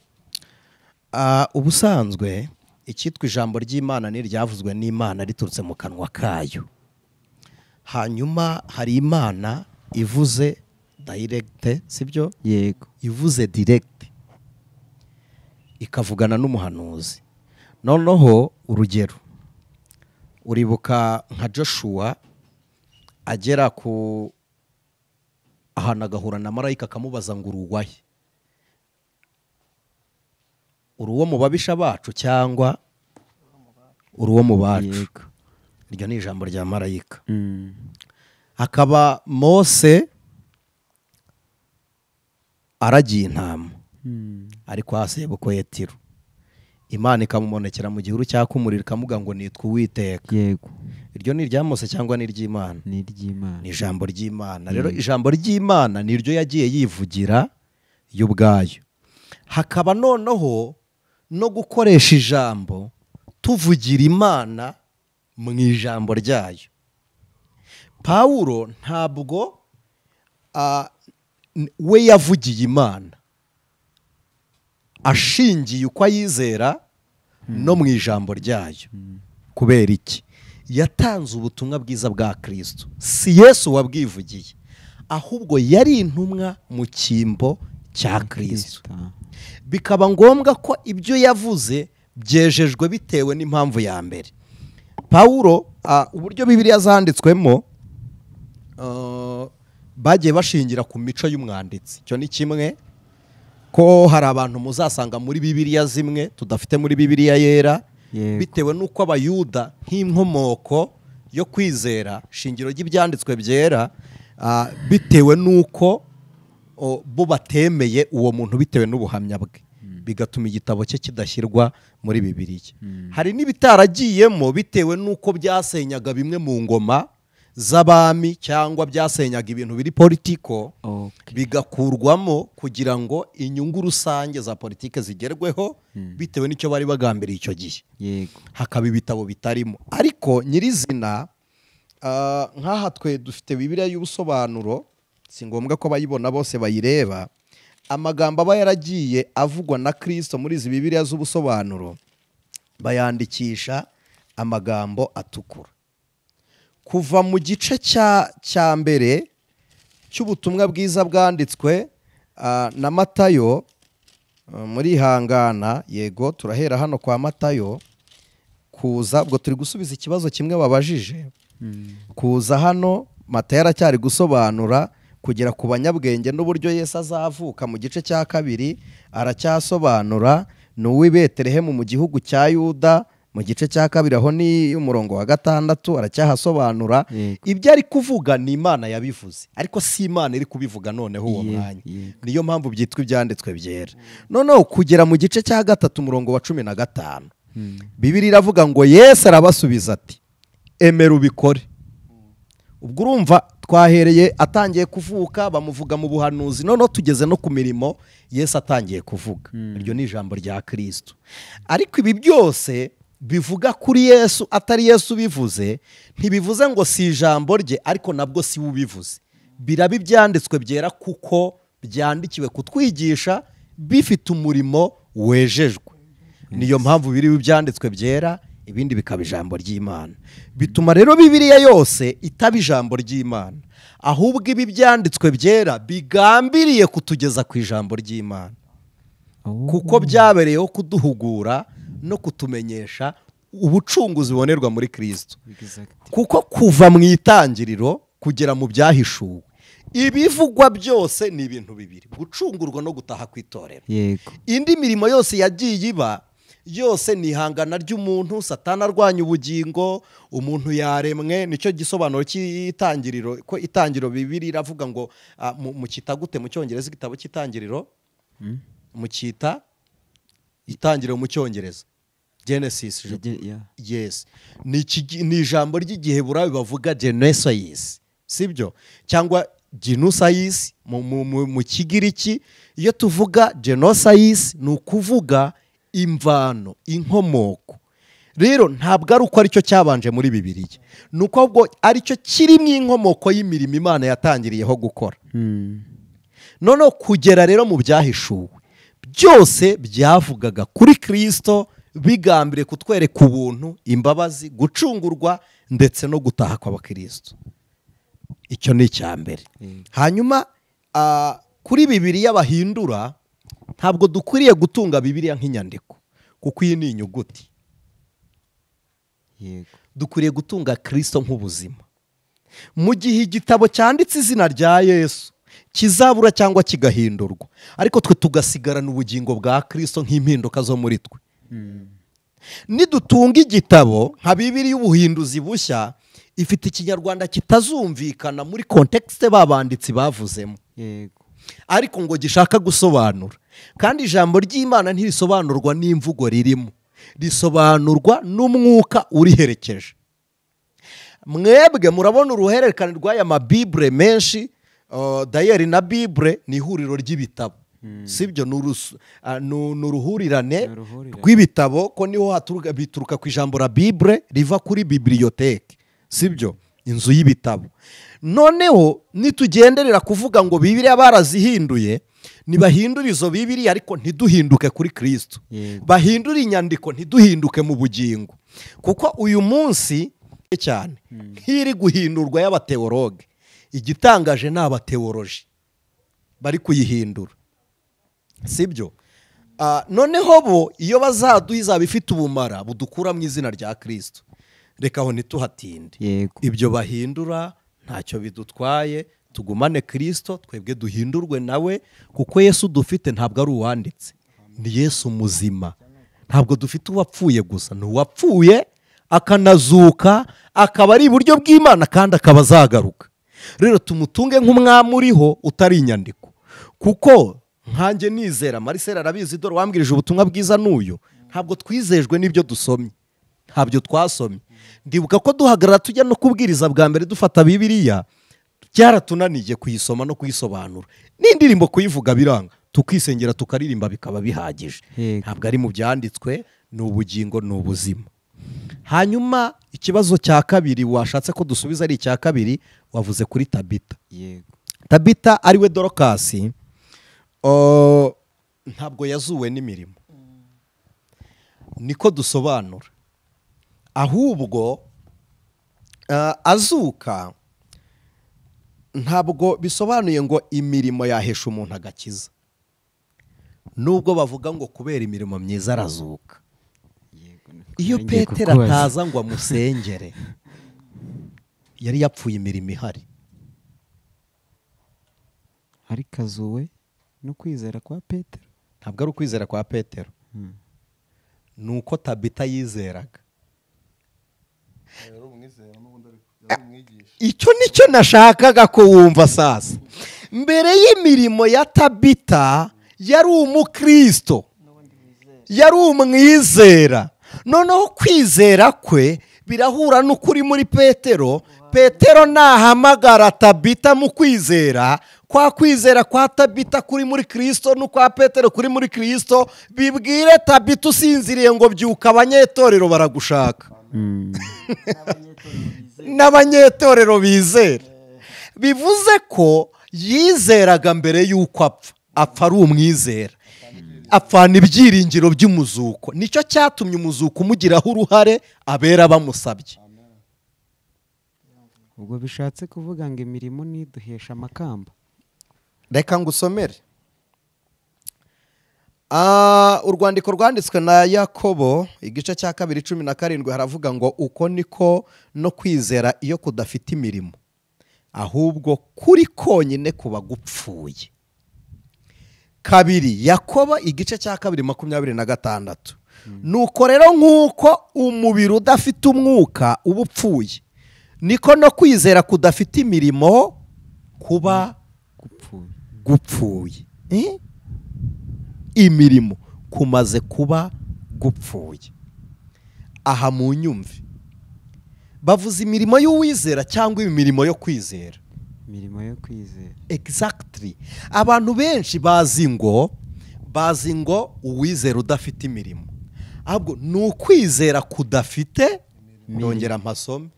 Ubusanzwe icyitwa ijambo ry'Imana ni ryavuzwe n'Imana riturutse mu kanwa kayo. Hanyuma hari Imana ivuze direct sibyo yego ivuze direct ikavugana n'umuhanuzi. Noneho urugero uribuka nka Joshua agera ku ahantu agahura na marayika akamubaza ngo uruwahe, uruwo mu babisha bacu cyangwa uruwo mu bacu? Iryo ni ijambo rya marayika. Hakaba Mose aragiye intama ariko hasebukwe Yetiro, Imana ikamubonekera mu gihuru cyaka umuriro ikamuga ngo nitwa Uwiteka. yego Iryo ni irya Mose cyangwa ni iry'Imana? ni iry'Imana. Ni ijambo ry'Imana. Rero ijambo ry'Imana niryo yagiye yivugira yo ubwayo. Hakaba noneho no gukoresha ijambo tuvugira Imana mu ijambo ryayo. Pawulo ntabwo we yavugiye Imana ashingiye uko ayizera no mu ijambo ryayo. Kubera iki? Yatanze ubutumwa bwiza bwa Kristo. Si Yesu wabwivugiye, ahubwo yari intumwa mu cyimbo cya Kristo. Bikaba ngombwa ko ibyo yavuze byejejwe bitewe n'impamvu ya mbere. Pawulo uburyo Bibiliya zanditswemo bagiye bashingira ku mico y'umwanditsi. Icyo ni kimwe, ko hari abantu muzasanga muri Bibiliya zimwe tudafite muri Bibiliya yera, bitewe n'uko abayuda nk'inkomoko yo kwizera shingiro ry'ibyanditswe byera, bitewe n'uko bo batemeye uwo muntu bitewe n'ubuhamya bwe, bigatuma igitabo cye kidashyirwa muri Bibiliya. Hari n'ibitaragiyemo bitewe n'uko byasenyaga bimwe mu ngoma z'abami cyangwa byasenyaga ibintu biri politiko, bigakurwamo kugira ngo inyungu rusange za politike zigerweho bitewe n'icyo bari bagambiriye icyo gihe. Hakaba ibitabo bitarimo, ariko nyirizina nk'aha twe dufite Bibiliya y'ubusobanuro, si ngombwa ko bayibona bose bayireba. Amagambo aba yaragiye avugwa na Kristo muri izi Bibiliya z'ubusobanuro bayandikisha amagambo atukura. Kuva mu gice cya mbere cy'ubutumwa bwiza bwanditswe na Matayo, muri hangana, yego turahera hano kwa Matayo, kuza ubwo turi gusubiza ikibazo kimwe babajije. Kuza hano Matayo aracyari gusobanura kugera ku banyabwenge n'uburyo Yesu azavuka. Mu gice cya kabiri aracyasobanura n'uw'i Betelehemu mu gihugu cya Yuda. Mu gice cya kabiri aho ni umurongo wa 6 aracyahasobanura ibyo ari kuvuga ni Imana yabivuze, ariko si Imana iri kubivuga noneho uwo mwanya. Niyo mpamvu byitwa ibyanditswe byera. Noneho kugera mu gice cya 3 umurongo wa 15 Bibiliya iravuga ngo Yesu arabasubiza ati emera ubikore. Ubwo urumva twahereye atangiye kuvuka bamuvuga mu buhanuzi, noneho tugeze no ku mirimo Yesu atangiye kuvuga. Iryo ni ijambo rya Kristo. Ariko ibi byose bivuga kuri Yesu atari Yesu bivuze, ntibivuze ngo si ijambo rye, ariko nabwo si ubivuze. Biraba ibyanditswe byera kuko byandikiwe kutwigisha bifite umurimo wejejwe. Niyo mpamvu biri ibyanditswe byera, ibindi bikaba ijambo ry'Imana. Bituma rero Bibiliya yose itaba ijambo ry'Imana, ahubwo ibi byanditswe byera bigambiriye kutugeza ku ijambo ry'Imana, kuko byabereyeho kuduhugura no kutumenyesha ubucunguzi bubonerwa muri Kristo. Kuko kuva mu itangiriro kugera mu byahishuwe, ibivugwa byose ni ibintu bibiri: gucungurwa no gutaha kw'itorero. Indi mirimo yose yagiye iba yose ni ihangana ry'umuntu, Satani arwanya ubugingo, umuntu yaremwe. Nicyo gisobanuro cy'itangiriro, ko itangiriro Bibiliya iravuga ngo mu kita gute mu cyongereza igitabo cy'itangiriro? Mu kita itangiriro mu cyongereza Genesis. Yes. Ni ijambo ry'igiheburayo bavuga Genesis, sibyo? Cyangwa Genusais mu Kigiriki. Iyo tuvuga Genesis ni ukuvuga imvano, inkomoko. Rero ntabwo ari uko aricyo cyabanje muri Bibiliya, nuko ahubwo aricyo kiri mu inkomoko y'imirimo Imana yatangiriyeho gukora. Noneho kugera rero mu byahishuwe, byose byavugaga kuri Kristo, bigambiriye kutwereka ubuntu, imbabazi, gucungurwa ndetse no gutaha kw'abakristo. Icyo ni icya mbere. Hanyuma kuri Bibiliya bahindura ntabwo dukwiriye gutunga Bibiliya nk'inyandiko kuko iyi ni inyuguti. Dukwiriye gutunga Kristo nk'ubuzima. Mu gihe igitabo cyanditse izina rya Yesu kizabura cyangwa kigahindurwa, ariko twe tugasigarana ubugingo bwa Kristo nk'impinduka zo muri twe. Nidutunga igitabo nka Bibiliya y'ubuhinduzi bushya, ifite ikinyarwanda kitazumvikana muri kontekste babanditsi bavuzemo, ariko ngo gishaka gusobanura. Kandi ijambo ry'Imana ntirisobanurwa n'imvugo ririmo, risobanurwa n'umwuka uriherekeje. Mwebwe murabona uruhererekane rw'aya mabibure menshi, dayeri na bibure ni ihuriro ry'ibitabo, sibyo? Ni uruhurirane rw'ibitabo, ko niho bituruka ku ijambo la bibure riva kuri bibliothèque, sibyo? Inzu y'ibitabo. Noneho nitugenderera kuvuga ngo Bibiliya barazihinduye, nibahindura izo Bibiliya ariko ntiduhinduke kuri Kristo. Bahindura inyandiko ntiduhinduke mu bugingo, kuko uyu munsi cyane nk'iri guhindurwa y'abateologe, igitangaje ni abateoloji bari kuyihindura, sibyo? Noneho bo iyo bazaduha izaba ifite ubumara budukura mu izina rya Kristo. Reka aho ntituhatinde. Ibyo bahindura ntacyo bidutwaye, tugumane Kristo, twebwe duhindurwe nawe, kuko Yesu dufite ntabwo ari uwanditse, ni Yesu muzima. Ntabwo dufite uwapfuye gusa, ni uwapfuye akanazuka, akaba ari iburyo bw'Imana kandi akaba azagaruka. Rero tumutunge nk'umwami uriho utari inyandiko, kuko nkanjye nizera, Marcel arabizi, dore wambwirije ubutumwa bwiza n'uyu, ntabwo twizejwe n'ibyo dusomye, ntabyo twasomye. Ndibuka ko duhagarara tujya no kubwiriza bwa mbere dufata Bibiliya, byaratunaniye kuyisoma no kuyisobanura, n'indirimbo kuyivuga biranga, tukisengera tukaririmba bikaba bihagije. Ntabwo ari mu byanditswe, ni ubugingo, ni ubuzima. Hanyuma ikibazo cya kabiri washatse ko dusubiza ari icya kabiri, wavuze kuri Tabita. Tabita ariwe Dorokasi, ntabwo yazuwe n'imirimo, niko dusobanura. Ahubwo azuka ntabwo bisobanuye ngo imirimo yahesha umuntu agakiza, nubwo bavuga ngo kubera imirimo myiza arazuka. Iyo Petero ataza ngo amusengere, yari yapfuye imirimo ihari. Ariko azuwe no kwizera kwa Petero. Ntabwo ari ukwizera kwa Petero, ni uko Tabita yizeraga. Icyo nicyo nashakaga ko wumva sasa. Mbere y'imirimo ya Tabita yari umukristo, yari umwizera. Noneho kwizera kwe birahura n'ukuri muri Petero. Petero nahamagara Tabita mu kwizera, kwa kwizera kwa Tabita kuri muri Kristo n'ukwa Petero kuri muri Kristo, bibwire Tabita usinziriye ngo byuka, abanyetorero baragushaka. N'abanyetorero bizera. Bivuze ko yizeraga mbere y'uko apfa ari umwizera, apfana ibyiringiro by'umuzuko. Nicyo cyatumye umuzuko umugiraho uruhare, abera bamusabye. Ubwo bishatse kuvuga ngo imirimo niduhesha amakamba. Reka ngusomere urwandiko rwanditswe na Yakobo, igice cya 2:17, haravuga ngo uko niko no kwizera iyo kudafite imirimo, ahubwo kuri konyine kuba gupfuye. 2 Yakobo igice cya 2:26, nuko rero nk'uko umubiri udafite umwuka uba upfuye, niko no kwizera kudafite imirimo kuba gupfuye. Imirimo kumaze kuba gupfuye. Aha mu nyumve bavuze imirimo y'uwizera cyangwa imirimo yo kwizera? Imirimo yo kwizera. Exactly. Abantu benshi bazi ngo uwizera udafite imirimo, ahubwo ni ukwizera kudafite. Nongera mpasome.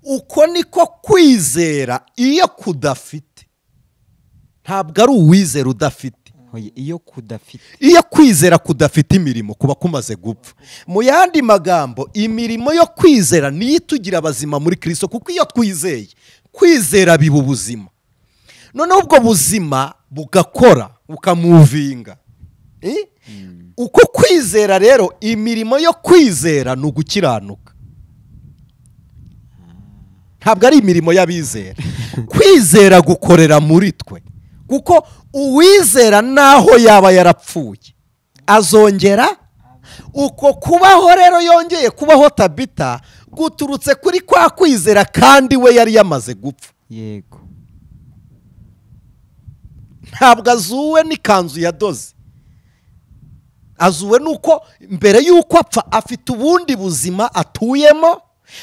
Uko niko kwizera iyo kudafite. Ntabwo ari uwizera udafite. Iyo kwizera kudafite imirimo kuba kumaze gupfa. Mu yandi magambo, imirimo yo kwizera niyo itugira abazima muri Kristo, kuko iyo twizeye, kwizera biba ubuzima. noneho ubwo buzima bugakora bukamuvinga. Uko kwizera rero, imirimo yo kwizera ni ugukiranuka, ntabwo ari imirimo y'abizera. Kwizera gukorera muri twe, kuko uwizera naho yaba yarapfuye azongera. Uko kubaho rero yongeye kubaho Tabita guturutse kuri kwa kwizera, kandi we yari yamaze gupfa. Yego. Ntabwo azuwe n'ikanzu yadoze, azuwe nuko mbere y'uko apfa afite ubundi buzima atuyemo,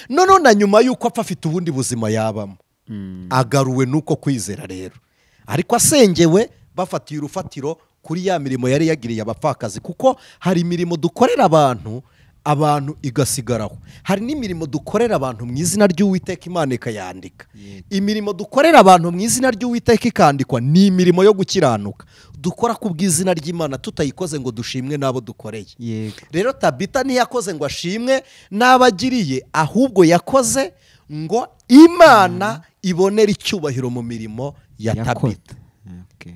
noneho na nyuma y'uko apfa afite ubundi buzima yabamo. Agaruwe nuko kwizera rero, ariko asengewe bafatiye urufatiro kuri ya mirimo yari yagiriye abapfakazi, kuko hari imirimo dukorera abantu igasigaraho. Hari n'imirimo dukorera abantu mu izina ry'Uwiteka, Imana ikayandika. Imirimo dukorera abantu mu izina ry'Uwiteka ikandikwa ni imirimo yo gukiranuka dukora ku bw'izina ry'Imana, tutayikoze ngo dushimwe n'abo dukoreye. Rero Tabita ntiyakoze ngo ashimwe n'abagiriye, ahubwo yakoze ngo Imana ibonere icyubahiro mu mirimo ya Tabita.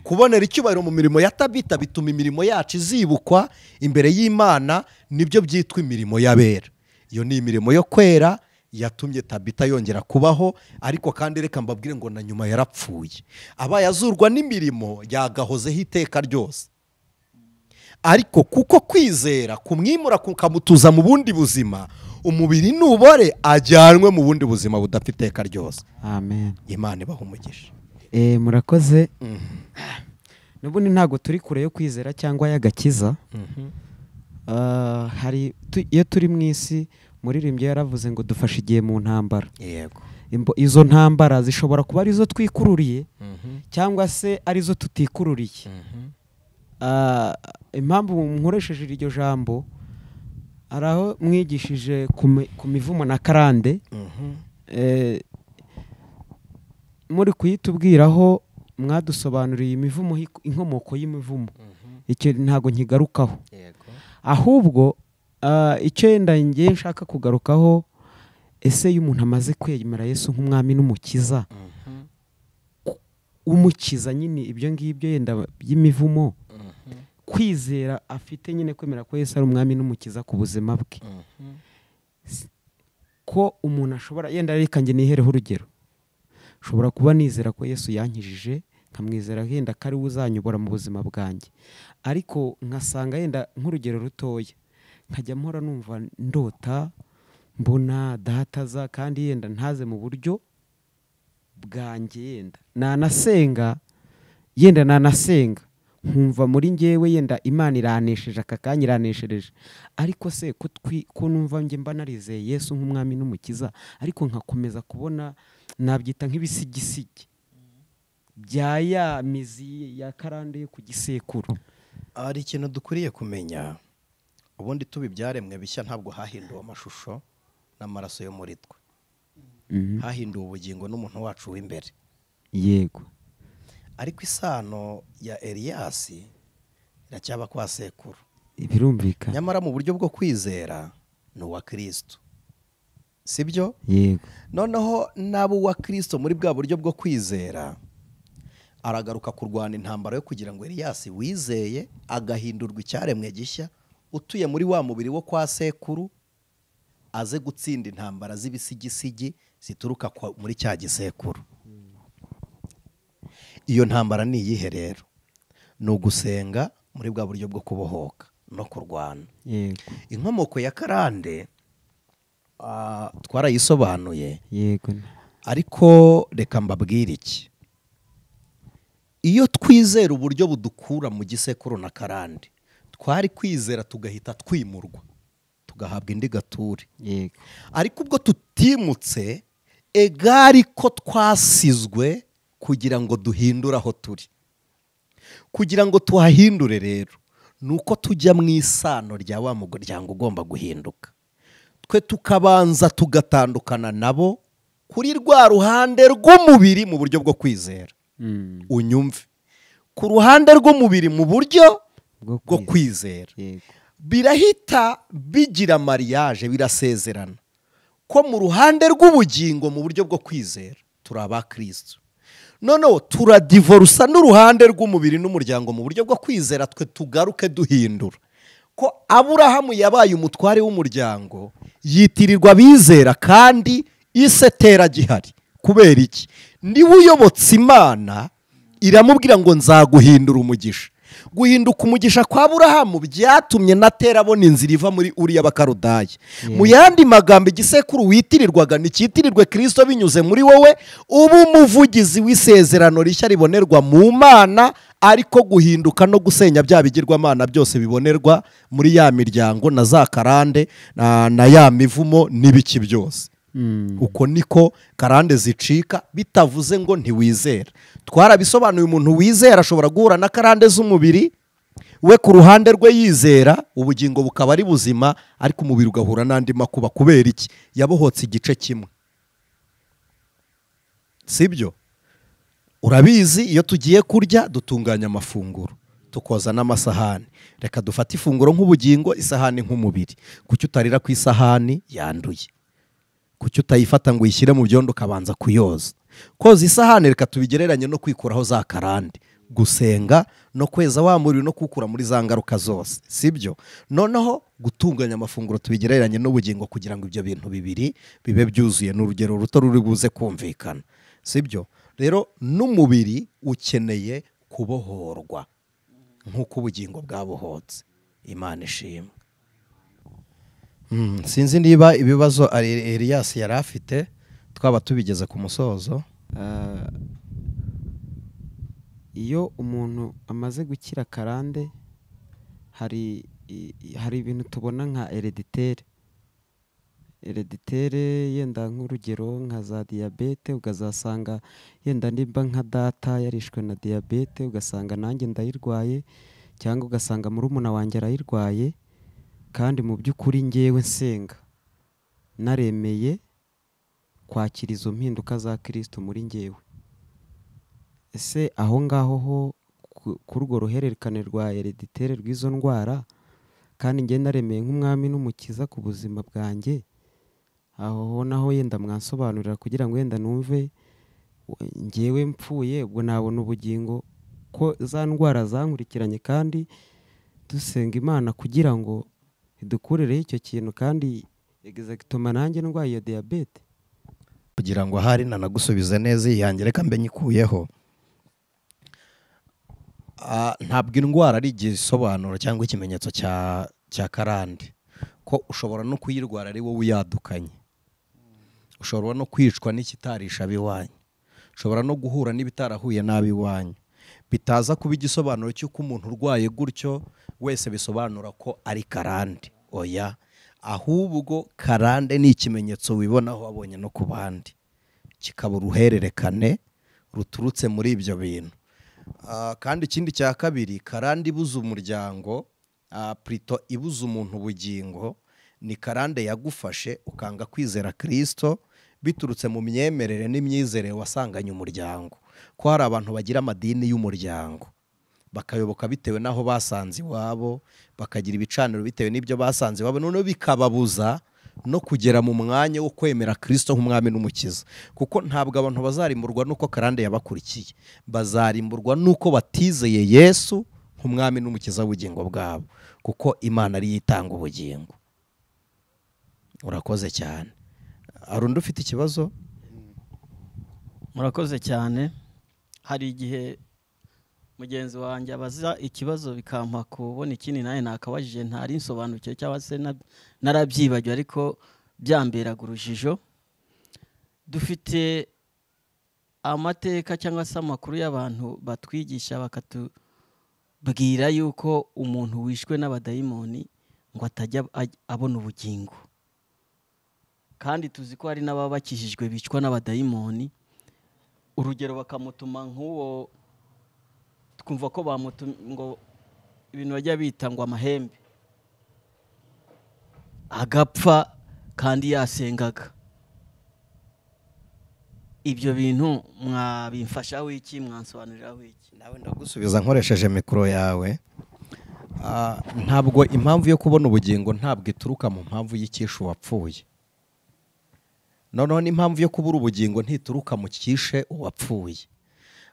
Kubonera icyubahiro mu mirimo ya Tabita bituma imirimo yacu izibukwa imbere y'Imana, nibyo byitwa imirimo y'abera. Iyo ni imirimo yo kwera yatumye Tabita yongera kubaho, ariko kandi reka mbabwire ngo na nyuma yarapfuye. Abaye azurwa n'imirimo yagahozeho iteka ryose, ariko kuko kwizera kumwimura kukamutuza mu bundi buzima, umubiri nubore ajyanwe mu bundi buzima budafite iteka ryose. Amen. Imana ibaha umugisha. Murakoze. N'ubundi ntago turi kure yo kwizera cyangwa y'agakiza. Hari iyo turi mu isi, muririmbyi yaravuze ngo dufashe igihe mu ntambara. Yego. Izo ntambara zishobora kuba ari zo twikururiye cyangwa se ari zo tutikururiye. Impamvu nkoresheje iryo jambo, araho mwigishije ku mivumo na karande, muri kuyitubwiraho mwadusobanuriye imivumo, inkomoko y'imivumo. Icyo ntago nkigarukaho, ahubwo icyo yenda ngiye nshaka kugarukaho, ese iyo umuntu amaze kwemera Yesu nk'umwami n'umukiza, umukiza nyine ibyo ngibyo yenda by'imivumo, kwizera afite nyine kwemera ko Yesu ari umwami n'umukiza ku buzima bwe, ko umuntu ashobora yenda, reka nge nihereho urugero, ushobora kuba nizera ko Yesu yankijije, nkamwizera yenda ko ari we uzanyobora mu buzima bwanjye, ariko nkasanga yenda nk'urugero rutoya, nkajya mpora numva ndota mbona dataza, kandi yenda ntaze mu buryo bwanjye, yenda nanasenga nkumva muri ngewe yenda Imana iranesheje, aka kanya iraneshereje, ariko se ko numva nge mba narizeye Yesu nk'umwami n'umukiza, ariko nkakomeza kubona nabyita nk'ibisigisigi bya ya mizi ya karande yo ku gisekuru. Hari ikintu dukwiriye kumenya, ubundi tubi byaremwe bishya ntabwo hahinduwe amashusho n'amaraso yo muri twe, hahinduwe ubugingo n'umuntu wacu w'imbere. Yego. Ariko isano ya Elias iracyaba kwa sekuru, birumvikana, nyamara mu buryo bwo kwizera ni uwa Kristo, sibyo? Yego. Noneho nabo uwa Kristo muri bwa buryo bwo kwizera aragaruka kurwana intambara yo kugira ngo Elias wizeye agahindurwa icyaremwe gishya, utuye muri wa mubiri wo kwa sekuru, aze gutsinda intambara z'ibisigisigi zituruka muri cya gisekuru. Iyo ntambara ni iyihe rero? Ni ugusenga muri bwa buryo bwo kubohoka no kurwana. Yego. Inkomoko ya karande twarayisobanuye. Yego. Ariko reka mbabwire iki, iyo twizera uburyo budukura mu gisekuru na karande, twari kwizera tugahita twimurwa tugahabwa indi gature. Yego. Ariko ubwo tutimutse, egari ko twasizwe kugira ngo duhindure aho turi. Kugira ngo tuhahindure rero, nuko tujya mu isano rya wa muryango ugomba guhinduka, twe tukabanza tugatandukana nabo kuri rwa ruhande rw'umubiri mu buryo bwo kwizera. Unyumve, ku ruhande rw'umubiri mu buryo bwo kwizera, birahita bigira mariage, birasezerana ko mu ruhande rw'ubugingo mu buryo bwo kwizera turi aba Kristo. noneho turadivorusa n'uruhande rw'umubiri n'umuryango mu buryo bwo kwizera, twe tugaruke duhindura ko Aburahamu yabaye umutware w'umuryango, yitirirwa abizera kandi isetera gihari. Kubera iki? Niba uyobotse Imana iramubwira ngo nzaguhindura umugisha. Guhinduka umugisha kwa Aburahamu byatumye natera abona inzira iva muri Uriya Bakarudaya. Mu yandi magambo, igisekuru witirirwaga nikitirirwe Kristo binyuze muri wowe, ubu umuvugizi w'isezerano rishya ribonerwa mu Mana, ariko guhinduka no gusenya bya bigirwamana byose bibonerwa muri ya miryango na za karande na ya mivumo n'ibiki byose. Uko niko karande zicika, bitavuze ngo ntiwizera. Twarabisobanuye, umuntu wizera ashobora guhura na karande z'umubiri, we ku ruhande rwe yizera, ubugingo bukaba ari buzima, ariko umubiri ugahura n'andi makuba. Kubera iki? Yabohotse igice kimwe. Sibyo? Urabizi, iyo tugiye kurya dutunganya amafunguro, tukoza n'amasahani. Reka dufate ifunguro nk'ubugingo, isahani nk'umubiri. Kuki utarira ku isahani yanduye? Kuki utayifata ngo uyishyire mu byondo ukabanza kuyoza? Koza isahani reka tubigereranye no kwikuraho za karande, gusenga no kweza wa muriro no kukura muri za ngaruka zose. Sibyo? Noneho gutunganya amafunguro tubigereranye n'ubugingo, kugira ngo ibyo bintu bibiri bibe byuzuye n'urugero ruto ruri buze kumvikana. Sibyo? Rero n'umubiri ukeneye kubohorwa nk'uko ubugingo bwabohotse. Imana ishimwe. Sinzi niba ibibazo Elias yari afite twaba tubigeze ku musozo. Iyo umuntu amaze gukira karande, hari ibintu tubona nka hereditere, yenda nk'urugero nka za diyabete, ukazasanga yenda nimba nka data yarishwe na diyabete, ugasanga nanjye ndayirwaye, cyangwa ugasanga murumuna wanjye arayirwaye, kandi mu by'ukuri ngewe nsenga naremeye kwakira izo mpinduka za Kristo muri ngewe. Ese aho ngaho ho kuri urwo ruhererekane rwa hereditere rw'izo ndwara, kandi ngewe naremeye nk'umwami n'umukiza ku buzima bwanjye, aho naho yenda mwansobanurira kugira ngo yenda numve ngewe mpfuye ubwo nabona ubugingo, ko za ndwara zankurikiranye, kandi dusenga Imana kugira ngo idukurereho icyo kintu, kandi egizagitoma nanjye ndwaye iyo diyabete. Kugira ngo ahari nanagusubize neza iyanjye, reka mbe nyikuyeho. Ntabwo indwara ari igisobanuro cyangwa ikimenyetso cya karande, ko ushobora no kuyirwara ari wowe uyadukanye, ushobora no kwicwa n'ikitarisha ab'iwanyu, ushobora no guhura n'ibitarahuye n'ab'iwanyu. Bitaza kuba igisobanuro cy'uko umuntu urwaye gutyo wese bisobanura ko ari karande. Oya, ahubwo karande ni ikimenyetso wibonaho wabonye no ku bandi, kikaba uruhererekane ruturutse muri ibyo bintu. Kandi ikindi cya kabiri, karande ibuza umuryango, plutôt ibuza umuntu ubugingo, ni karande yagufashe ukanga kwizera Kristo biturutse mu myemerere n'imyizerere wasanganye umuryango. Ko hari abantu bagira amadini y'umuryango, bakayoboka bitewe n'aho basanze iwabo, bakagira ibicaniro bitewe n'ibyo basanze iwabo, noneho bikababuza no kugera mu mwanya wo kwemera Kristo nk'umwami n'umukiza. Kuko ntabwo abantu bazarimburwa nuko karande yabakurikiye, bazarimburwa nuko batizeye Yesu nk'umwami n'umukiza w'ubugingo bwabo, kuko Imana ari yitanga ubugingo. Urakoze cyane. Arundi ufite ikibazo? Murakoze cyane. Hari igihe mugenzi wanjye abaza ikibazo bikampa kubona ikindi naye nakabajije ntari nsobanukiwe cyangwa se narabyibagiwe, ariko byamberaga urujijo. Dufite amateka cyangwa se amakuru y'abantu batwigisha bakatubwira yuko umuntu wishwe n'abadayimoni ngo atajya abona ubugingo, kandi tuzi ko hari n'ababa bakijijwe bicwa n'abadayimoni. Urugero bakamutuma nk'uwo, twumva ko bamutumye ngo ibintu bajya bita ngo amahembe, agapfa kandi yasengaga. Ibyo bintu mwabimfashaho iki, mwansobanuriraho iki? Nawe ndagusubiza nkoresheje mikoro yawe. Ntabwo impamvu yo kubona ubugingo ntabwo ituruka mu mpamvu y'ikishe uwapfuye. Noneho n'impamvu yo kubura ubugingo ntituruka mu kishe uwapfuye.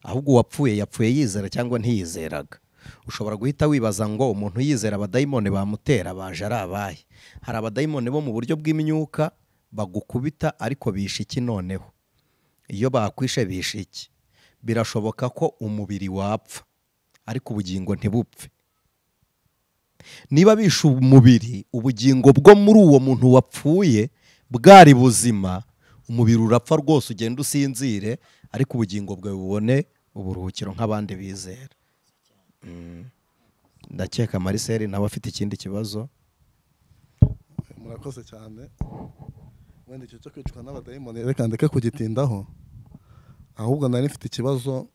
ahubwo uwapfuye yapfuye yizera cyangwa ntiyizeraga. Ushobora guhita wibaza ngo umuntu yizera abadayimoni bamutera baje ari abahe. Hari abadayimoni bo mu buryo bw'imyuka bagukubita ariko bisha iki noneho? Iyo bakwishe bisha iki? Birashoboka ko umubiri wapfa ariko ubugingo ntibupfe. Niba bisha umubiri, ubugingo bwo muri uwo muntu wapfuye bwari buzima, umubiri urapfa rwose ugenda usinzire ariko ubugingo bwawe bubone uburuhukiro nk'abandi bizera. Ndakeka Marcel nawe afite ikindi kibazo. Murakoze cyane. Wenda icyo cyo kwicwa n'abadayimoni reka ndeke kugitindaho, ahubwo nari mfite ikibazo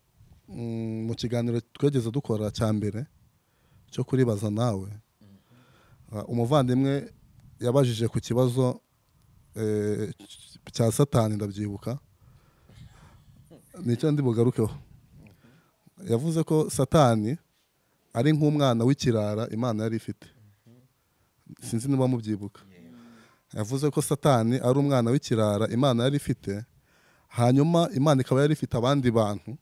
mu kiganiro twegeze dukora cya mbere cyo kuri Bazanawe. Umuvandimwe yabajije ku kibazo cya Satani, ndabyibuka nicyo ndi bugarukeho. Yavuze ko Satani ari nk'umwana w'ikirara Imana yari ifite. Sinzi niba mubyibuka. Yavuze ko Satani ari umwana w'ikirara Imana yari ifite, hanyuma Imana ikaba yari ifite abandi bantu,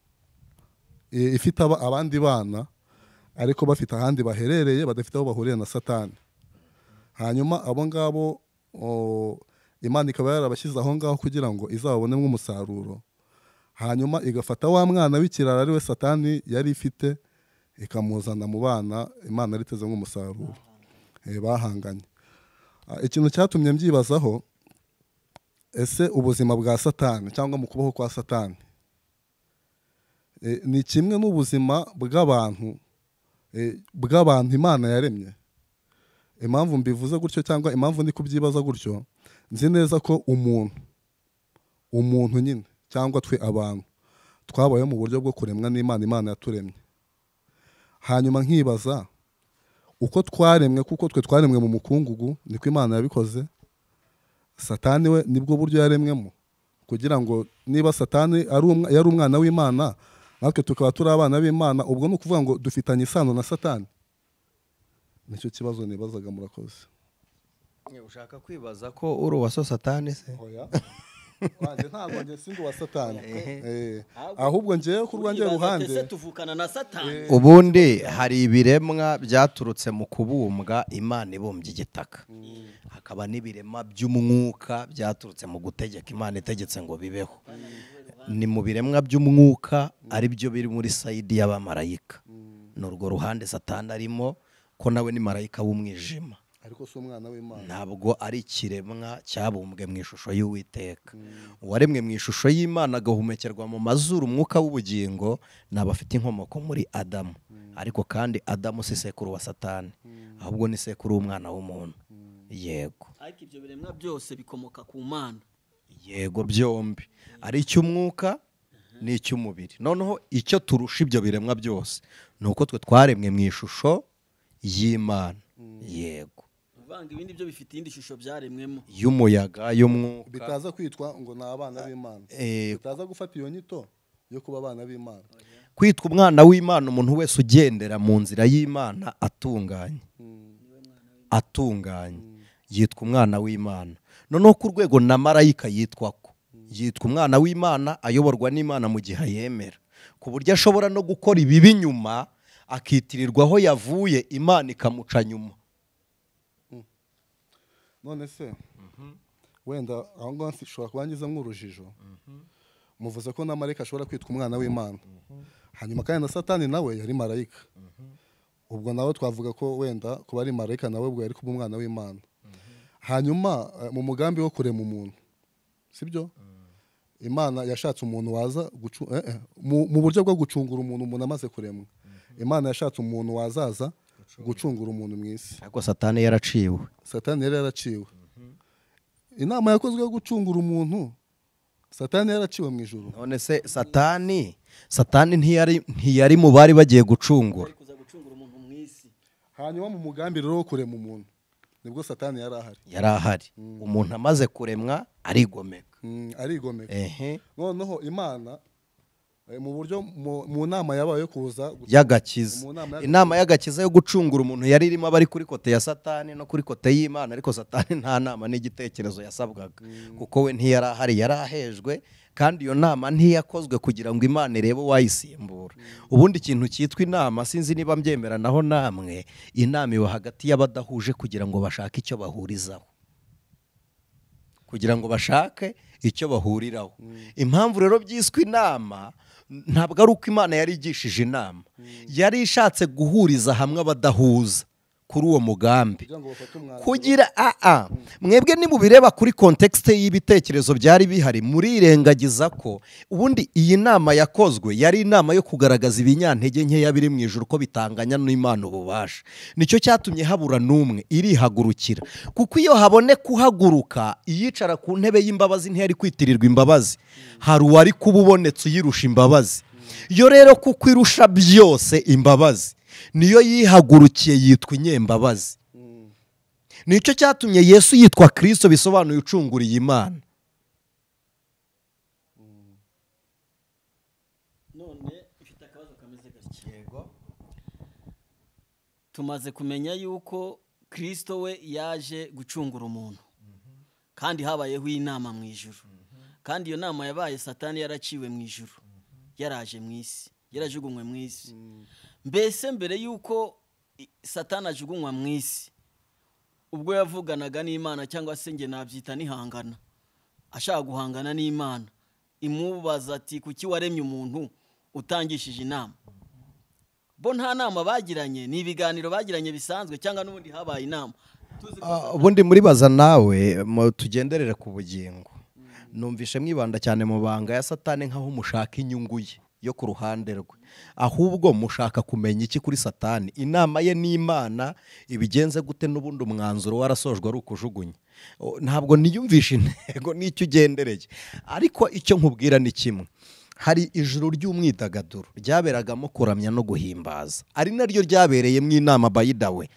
ifite abandi bana ariko bafite ahandi baherereye badafite aho bahuriye na Satani. Hanyuma abo ngabo Imana ikaba yarabashyize aho ngaho kugira ngo izababonemo umusaruro, hanyuma igafata wa mwana w'ikirara ari we Satani yari ifite ikamuzana mu bana Imana yariteze nk'umusaruro. Bahanganye. Ikintu cyatumye mbyibazaho, ese ubuzima bwa Satani cyangwa mu kubaho kwa Satani ni kimwe n'ubuzima bw'abantu Imana yaremye? Impamvu mbivuze gutyo cyangwa impamvu ndi kubyibaza gutyo, nzi neza ko umuntu nyine cyangwa twe abantu twabayeho mu buryo bwo kuremwa n'Imana, Imana yaturemye. Hanyuma nkibaza uko twaremwe, kuko twe twaremwe mu mukungugu, niko Imana yabikoze. Satani we nibwo buryo yaremwemo, kugira ngo niba Satani yari umwana w'Imana natwe tukaba turi abana b'Imana, ubwo ni ukuvuga ngo dufitanye isano na Satani. Nicyo kibazo nibazaga. Murakoze. Ushaka kwibaza ko uri uwa Satani se? Oya. Wanjye ntabwo njye sindi uwa Satani. Ahubwo njyewe ku rwanjye ruhande tuvukana na Satani. Ubundi hari ibiremwa byaturutse mu kubumbwa, Imana ibumbye igitaka. Hakaba n'ibirema by'umwuka byaturutse mu gutegeka, Imana itegetse ngo bibeho. Ni mu biremwa by'umwuka ari byo biri muri sayidi y'abamarayika. Ni urwo ruhande Satani arimo, ko nawe ni marayika w'umwijima. Ariko si umwana w'Imana. Ntabwo ari ikiremwa cyabumbwe mu ishusho y'Uwiteka. Uwaremwe mu ishusho y'Imana agahumekerwa mu mazuru umwuka w'ubugingo, n'abafite inkomoko muri Adamu. Ariko kandi Adamu si sekuru wa Satani, ahubwo ni sekuru w'umwana w'umuntu. Yego. Ariko ibyo biremwa byose bikomoka ku Mana. Yego, byombi. Ari icy'umwuka n'icy'umubiri. Noneho icyo turusha ibyo biremwa byose ni uko twe twaremwe mu ishusho y'Imana. Yego. Uvanga ibindi byo bifite indi shusho byaremwemo, y'umuyaga, y'umwuka, bitaza kwitwa ngo ni abana b'Imana. Bitaza gufata iyo nyito yo kuba abana b'Imana. Kwitwa umwana w'Imana umuntu wese ugendera mu nzira y'Imana atunganye yitwa umwana w'Imana. Noneho ku rwego na marayika yitwa umwana w'Imana, ayoborwa n'Imana mu gihe ayemera, ku buryo ashobora no gukora ibibi nyuma akitirirwa aho yavuye, Imana ikamuca nyuma. None se wenda aho ngaho nshobora kubangiza nk'urujijo. Muvuze ko na marayika ashobora kwitwa umwana w'Imana, hanyuma kandi na Satani nawe yari marayika. Ubwo nawe twavuga ko wenda kuba ari marayika nawe ubwo yari kuba umwana w'Imana. Hanyuma mu mugambi wo kurema umuntu, sibyo? Imana yashatse umuntu waza mu buryo bwo gucungura umuntu amaze kuremwa. Imana yashatse umuntu wazaza gucungura umuntu mu isi. Ariko Satani yaraciwe. Satani yaraciwe. Inama yakozwe yo gucungura umuntu, Satani yaraciwe mu ijuru. None se Satani ntiyari mu bari bagiye gucungura. Hanyuma mu mugambi rero wo kurema umuntu nibwo Satani yari ahari. Umuntu amaze kuremwa arigomeka. Noneho Imana mu buryo mu nama yabaye yo kuza y'agakiza, inama y'agakiza yo gucungura umuntu yari irimo abari kuri kote ya Satani no kuri kote y'Imana, ariko Satani nta nama n'igitekerezo yasabwaga, kuko we ntiyari ahari, yari ahejwe kandi iyo nama ntiyakozwe kugira ngo Imana irebe uwayisimbura. Ubundi ikintu cyitwa inama sinzi niba mbyemera naho namwe, inama iba hagati y'abadahuje kugira ngo bashake icyo bahurizaho, kugira ngo bashake icyo bahuriraho. Impamvu rero byiswe inama ntabwo ari uko Imana yari igishije inama, yari ishatse guhuriza hamwe abadahuza kuri uwo mugambi, kugira mwebwe nimubireba kuri context y'ibitekerezo byari bihari, murirengagiza ko ubundi iyi nama yakozwe yari inama yo kugaragaza ibinyantege nkeya biri mu ijuru ko bitanganya n'Imana ububasha. Nicyo cyatumye habura n'umwe irihagurukira, kuko iyo habone kuhaguruka iyicara ku ntebe y'imbabazi ntiyari kwitirirwa imbabazi, hari uwari kuba ubonetse uyirusha imbabazi. Yo rero kuko irusha byose imbabazi, niyo yihagurukiye yitwa inyembabazi. Nicyo cyatumye Yesu yitwa Kristo, bisobanuye ucunguriye Imana. None ifite akabazo kameze gake. Yego. Tumaze kumenya yuko Kristo we yaje gucungura umuntu, kandi habayeho inama mu ijuru, kandi iyo nama yabaye Satani yaraciwe mu ijuru, yaraje mu isi, yarajugunywe mu isi. Mbese mbere yuko Satani ajugunywa mu isi, ubwo yavuganaga n'Imana, cyangwa se nge nabyita nihangana, ashaka guhangana n'Imana, imubaza ati kuki waremye umuntu utangishije inama? Bo nta nama bagiranye, ni ibiganiro bagiranye bisanzwe, cyangwa n'ubundi habaye inama? Ubundi muri Bazanawe tugenderere ku bugingo, numvishe mwibanda cyane mu banga ya Satani nkaho mushaka inyungu ye yo ku ruhande rwe, ahubwo mushaka kumenya iki kuri Satani? Inama ye n'Imana ibigenze gute? N'ubundi umwanzuro warasojwe ari ukujugunya. Ntabwo niyumvisha intego n'icyo ugendereye, ariko icyo nkubwira ni kimwe: hari ijuru ry'umwidagaduro ryaberagamo kuramya no guhimbaza, ari naryo ryabereyemo inama bayidawe,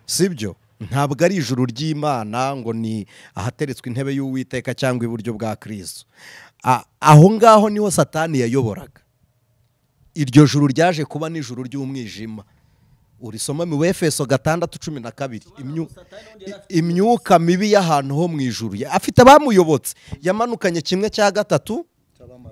sibyo? Ntabwo ari ijuru ry'Imana ngo ni ahateretswe intebe y'Uwiteka cyangwa iburyo bwa Kristo. Aho ngaho niho Satani yayoboraga. Iryo juru ryaje kuba n'ijuru ry'umwijima. Urisoma mu Efeso 6:12. Imyuka mibi y'ahantu ho mu ijuru afite abamuyobotse, yamanukanye 1/3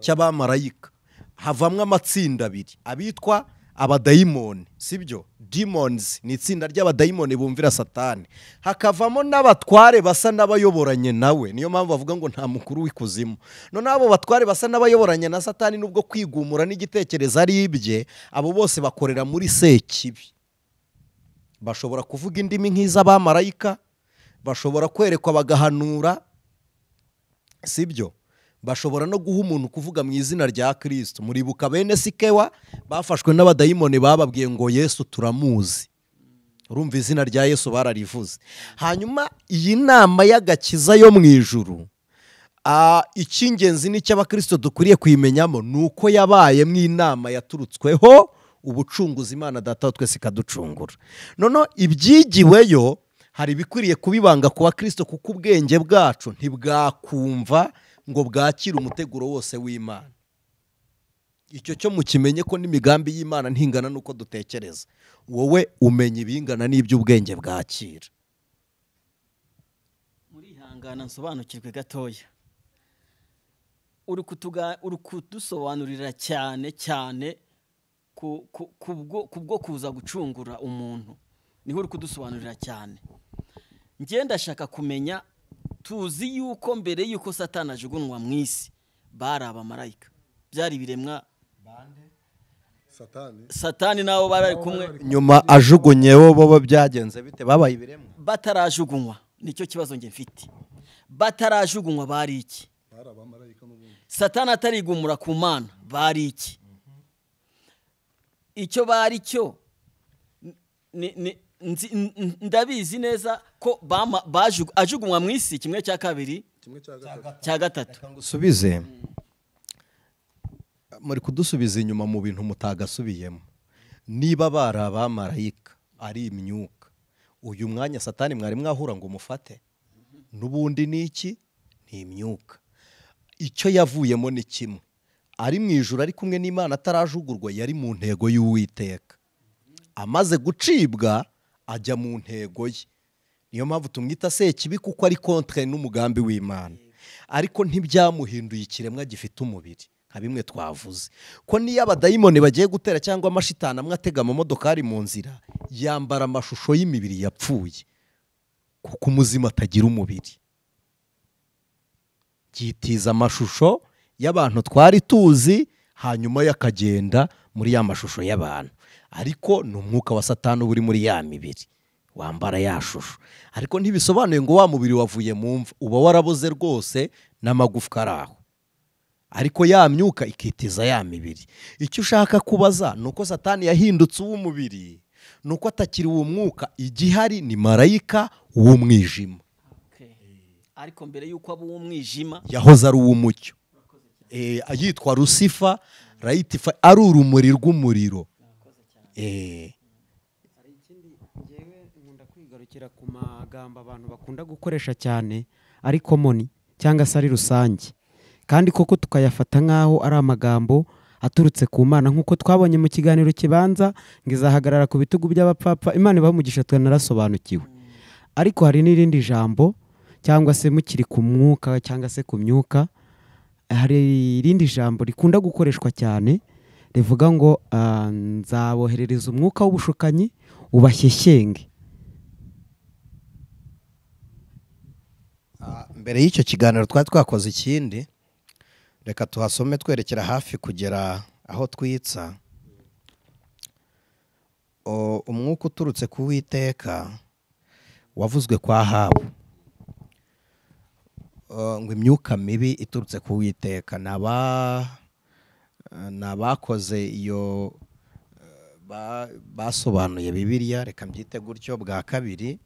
cy'abamarayika, havamwe amatsinda abiri, abitwa abadayimoni, sibyo? Demons ni itsinda ry'abadayimoni bumvira Satani, hakavamo n'abatware basa n'abayoboranye nawe. Niyo mpamvu bavuga ngo nta mukuru w'ikuzimu. None abo batware basa n'abayoboranye na Satani, nubwo kwigumura n'igitekerezo ari ibye, abo bose bakorera muri sekibi. Bashobora kuvuga indimi nk'iz'abamarayika, bashobora kwerekwa bagahanura, sibyo? Bashobora no guha umuntu kuvuga mu izina rya Kristo. Muribuka bene Sikewa bafashwe n'abadayimoni, bababwiye ngo Yesu turamuzi. Urumva izina rya Yesu bararivuze. Hanyuma iyi nama y'agakiza yo mu ijuru, icy'ingenzi n'icy'abakristo dukwiriye kuyimenyamo nuko yabaye mu inama yaturutsweho ubucunguzi Imana Data twese ikaducungura. Noneho ibyigiweyo hari bikwiriye kubibanga ku bakristo, kuko ubwenge bwacu ntibwakumva ngo bwakire umuteguro wose w'Imana. Icyo cyo mukimenye ko n'imigambi y'Imana ntingana nuko dutekereza. Wowe umenya ibingana n'iby'ubwenge bwakira. Muri hangana nsobanukirwe gatoya. Uri kudusobanurira cyane cyane kubwo kuza gucungura umuntu. Niho uri kudusobanurira cyane. Ngiye ndashaka kumenya, tuzi yuko mbere yuko Satani ajugunwa mu isi bari abamarayika, byari biremwa bande? Satani nabo bari kumwe. Nyuma ajugunyeho bo byagenze bite? Babaye ibiremwa batarajugunwa. Nicyo kibazo nge mfite. Batarajugunwa bari iki? Bari abamarayika n'ubundi. Satani atarigumura ku Mana bari iki? Icyo bari cyo ndabizi neza ko ajugunwa mu isi 1/2 1/3. Ngusubize, muri kudusubiza inyuma mu bintu mutagasubiyemo. Niba bari abamarayika ari imyuka, uyu mwanya Satani mwari mwahura ngo mufate? N'ubundi ni iki? Ni imyuka. Icyo yavuyemo ni kimwe: ari mu ijuru ari kumwe n'Imana atarajugurwa, yari mu ntego y'Uwiteka. Amaze gucibwa ajya mu ntego ye. Niyo mpamvu tumwita Sekibi, kuko ari contre n'umugambi w'Imana. ariko ntibyamuhinduye ikiremwa gifite umubiri nka bimwe twavuze ko niyo abadayimoni bagiye gutera cyangwa amashitani amwe atega amamodokari mu nzira yambara amashusho y'imibiri yapfuye kuko umuzima atagira umubiri, yitiza amashusho y'abantu twari tuzi hanyuma yakagenda muri ya mashusho y'abantu, ariko ni umwuka wa Satani uri muri ya mibiri wambara ya shusho, ariko ntibisobanuye ngo wa mubiri wavuye mu mva, uba waraboze rwose n'amagufwa araho, ariko ya myuka ikitiza ya mibiri. Icyo ushaka kubaza ni uko Satani yahindutse uw'umubiri, ni uko atakiri uwo mwuka, igihari ni marayika w'umwijima. Ariko mbere y'uko aba uw'umwijima yahoze ari uw'umucyo, yitwa Lucifer, Rayitifa, ari urumuri rw'umuriro. Hari ikindi ngewe nkunda kwigarukira ku magambo abantu bakunda gukoresha cyane ari komoni cyangwa se ari rusange, kandi koko tukayafata nk'aho ari amagambo aturutse ku Mana, nk'uko twabonye mu kiganiro kibanza ngo izahagarara ku bitugu by'abapfapfa. Imana ibaha umugisha, twanarasobanukiwe. Ariko hari n'irindi jambo cyangwa se mukiri ku mwuka cyangwa se ku myuka, hari irindi jambo rikunda gukoreshwa cyane rivuga ngo nzaboherereza umwuka w'ubushukanyi ubashyeshyenge. Mbere y'icyo kiganiro twari twakoze ikindi, reka tuhasome twerekera hafi kugera aho twitsa. Umwuka uturutse ku Uwiteka wavuzwe kwa Ahabu, ngo imyuka mibi iturutse ku Uwiteka n'abakoze iyo basobanuye Bibiliya, reka mbyite gutyo bwa kabiri.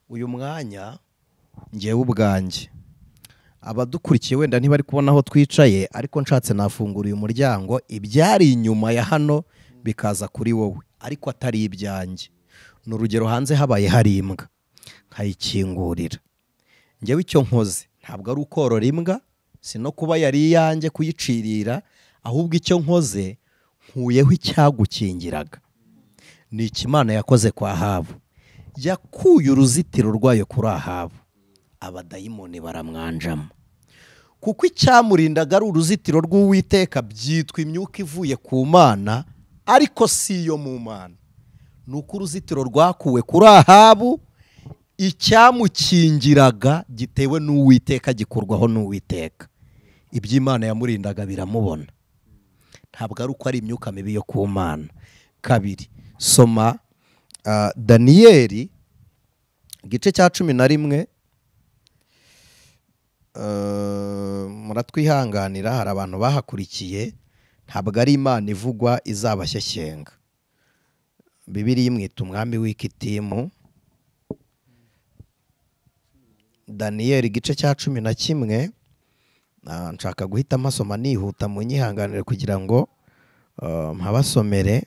Uyu mwanya ngewe ubwanjye, abadukurikiye wenda ntibari kubona aho twicaye, ariko nshatse nafungura uyu muryango, ibyari inyuma ya hano bikaza kuri wowe, ariko atari ibyanjye. Ni urugero, hanze habaye hari imbwa nkayikingurira, ngewe icyo nkoze ntabwo ari ukorora imbwa, si no kuba yari iyanjye kuyicirira, ahubwo icyo nkoze nkuyeho icyagukingiraga. Ni Imana yakoze kwa Ahabu, yakuye uruzitiro rwayo kuri Ahabu, abadayimoni baramwanjama, kuko icyamurindaga ari uruzitiro rw'Uwiteka, byitwa imyuka ivuye ku Mana, ariko si yo mu Mana. Ni uko uruzitiro rwakuwe kuri Ahabu, icyamukingiraga gitewe n'Uwiteka gikurwaho n'Uwiteka. Iby'Imana yamurindaga biramubona, ntabwo ari uko ari imyuka mibi yo ku Mana. Kabiri, soma Daniyeli igice cya 11. Muratwihanganira, hari abantu bahakurikiye, ntabwo ari Imana ivugwa izabashyeshyenga. Bibiliya imwita umwami w'ikitimu. Daniyeli igice cya 11, nshaka guhita mpasoma nihuta, munyihanganire kugira ngo mpabasomere.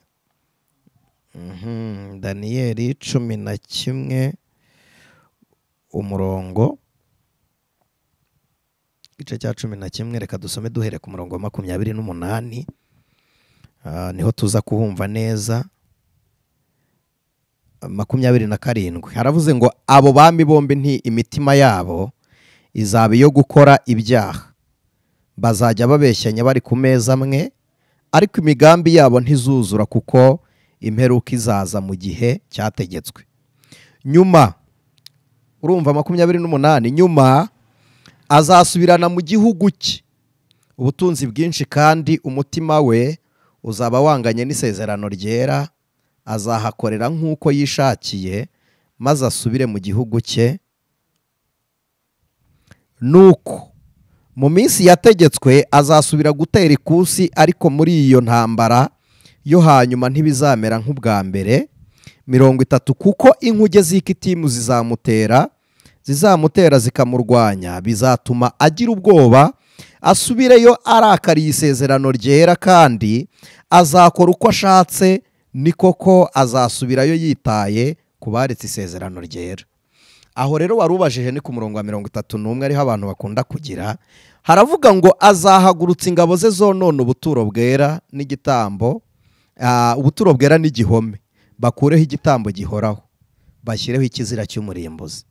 Daniyeli 11 umurongo, igice cya 11, reka dusome duhere ku murongo wa 28, niho tuza kuhumva neza. 27 haravuze ngo abo bami bombi nti imitima yabo izaba iyo gukora ibyaha, bazajya babeshyanya bari ku meza amwe, ariko imigambi yabo ntizuzura, kuko imperuka izaza mu gihe cyategetswe. Nyuma, urumva 28, nyuma azasubirana mu gihugu cye ubutunzi bwinshi, kandi umutima we uzaba wanganye n'isezerano ryera, azahakorera nk'uko yishakiye, maze asubire mu gihugu cye. Nuko mu minsi yategetswe azasubira gutera ikusi, ariko muri iyo ntambara yo hanyuma ntibizamera nk'ubwa mbere. 30, kuko inkuge z'ikitimu zizamutera zikamurwanya, bizatuma agira ubwoba, asubireyo arakariye isezerano ryera, kandi azakora uko ashatse, ni koko azasubirayo yitaye ku baretse isezerano ryera. Aho rero warubajije ni ku murongo wa 31, ariho abantu bakunda kugira, haravuga ngo azahagurutsa ingabo ze zonona ubuturo bwera n'igitambo, ubuturo bwera n'igihome, bakureho igitambo gihoraho, bashyireho ikizira cy'umurimbuzi.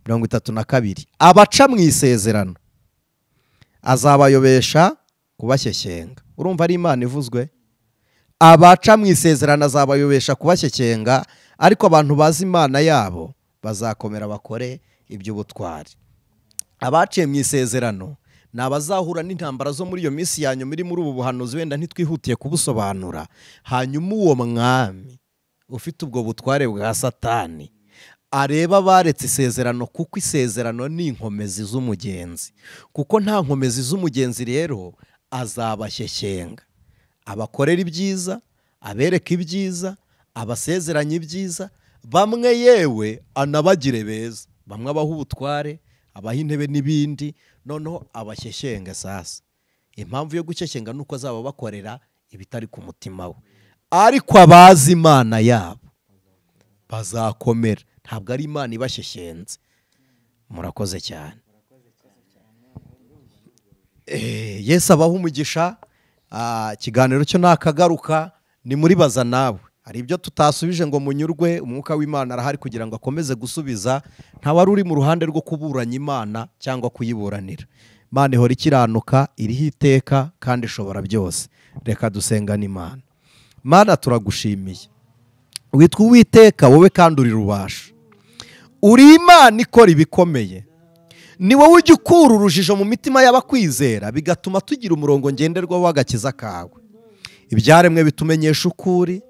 32, abaca mu isezerano azabayobesha kubashyekenga. Urumva ari Imana ivuzwe? Abaca mu isezerano azabayobesha kubashyekenga, ariko abantu bazi Imana yabo bazakomera bakore iby'ubutwari. Abaciye mu isezerano ni abazahura n'intambara zo muri iyo minsi ya nyuma iri muri ubu buhanuzi, wenda ntitwihutiye kubusobanura. Hanyuma uwo mwami ufite ubwo butware bwa Satani areba baretse isezerano, kuko isezerano ni inkomezi z'umugenzi. Kuko nta nkomezi z'umugenzi rero azabashyekenga, abakorera ibyiza, abereka ibyiza, abasezeranya ibyiza, bamwe yewe anabagire beza, bamwe abaha ubutware, abaha intebe n'ibindi, noneho abashyekenga. Sasa impamvu yo gushyeshyenga nuko azaba bakorera ibitari ku mutima we, ariko abazi Imana yabo bazakomera. Ntabwo ari Imana ibashyekenze. Murakoze cyane. Yesu abaha umugisha. Ikiganiro cyo nakagaruka ni muri Bazanawe. Hari ibyo tutasubije ngo munyurwe, umwuka w'Imana arahari kugira ngo akomeze gusubiza. Nta wari uri mu ruhande rwo kuburanya Imana cyangwa kuyiburanira. Imana ihora ikiranuka, iriho iteka kandi ishobora byose. Reka dusengane Imana. Mana, turagushimiye. Witwa Uwiteka, wowe kandi uri rubasha. Uri Imana ikora ibikomeye. Ni wowe ujya ukura urujijo mu mitima y'abakwizera, bigatuma tugira umurongo ngenderwaho w'agakiza kawe. Ibyaremwe bitumenyesha ukuri,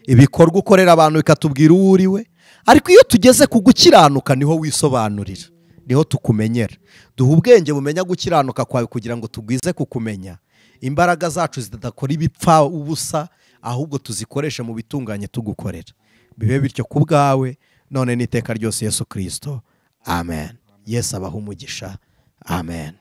ibikorwa ukorera abantu bikatubwira uwo uri we. Ariko iyo tugeze ku gukiranuka niho wisobanurira, niho tukumenyera. Duha ubwenge bumenya gukiranuka kwawe kugira ngo tugwize kukumenya. Imbaraga zacu zidakora ibipfa ubusa, ahubwo tuzikoreshe mu bitunganye tugukorera. Bibe bityo ku bwawe none n'iteka ryose, Yesu Kristo. Amen. Yesu abaha umugisha. Amen.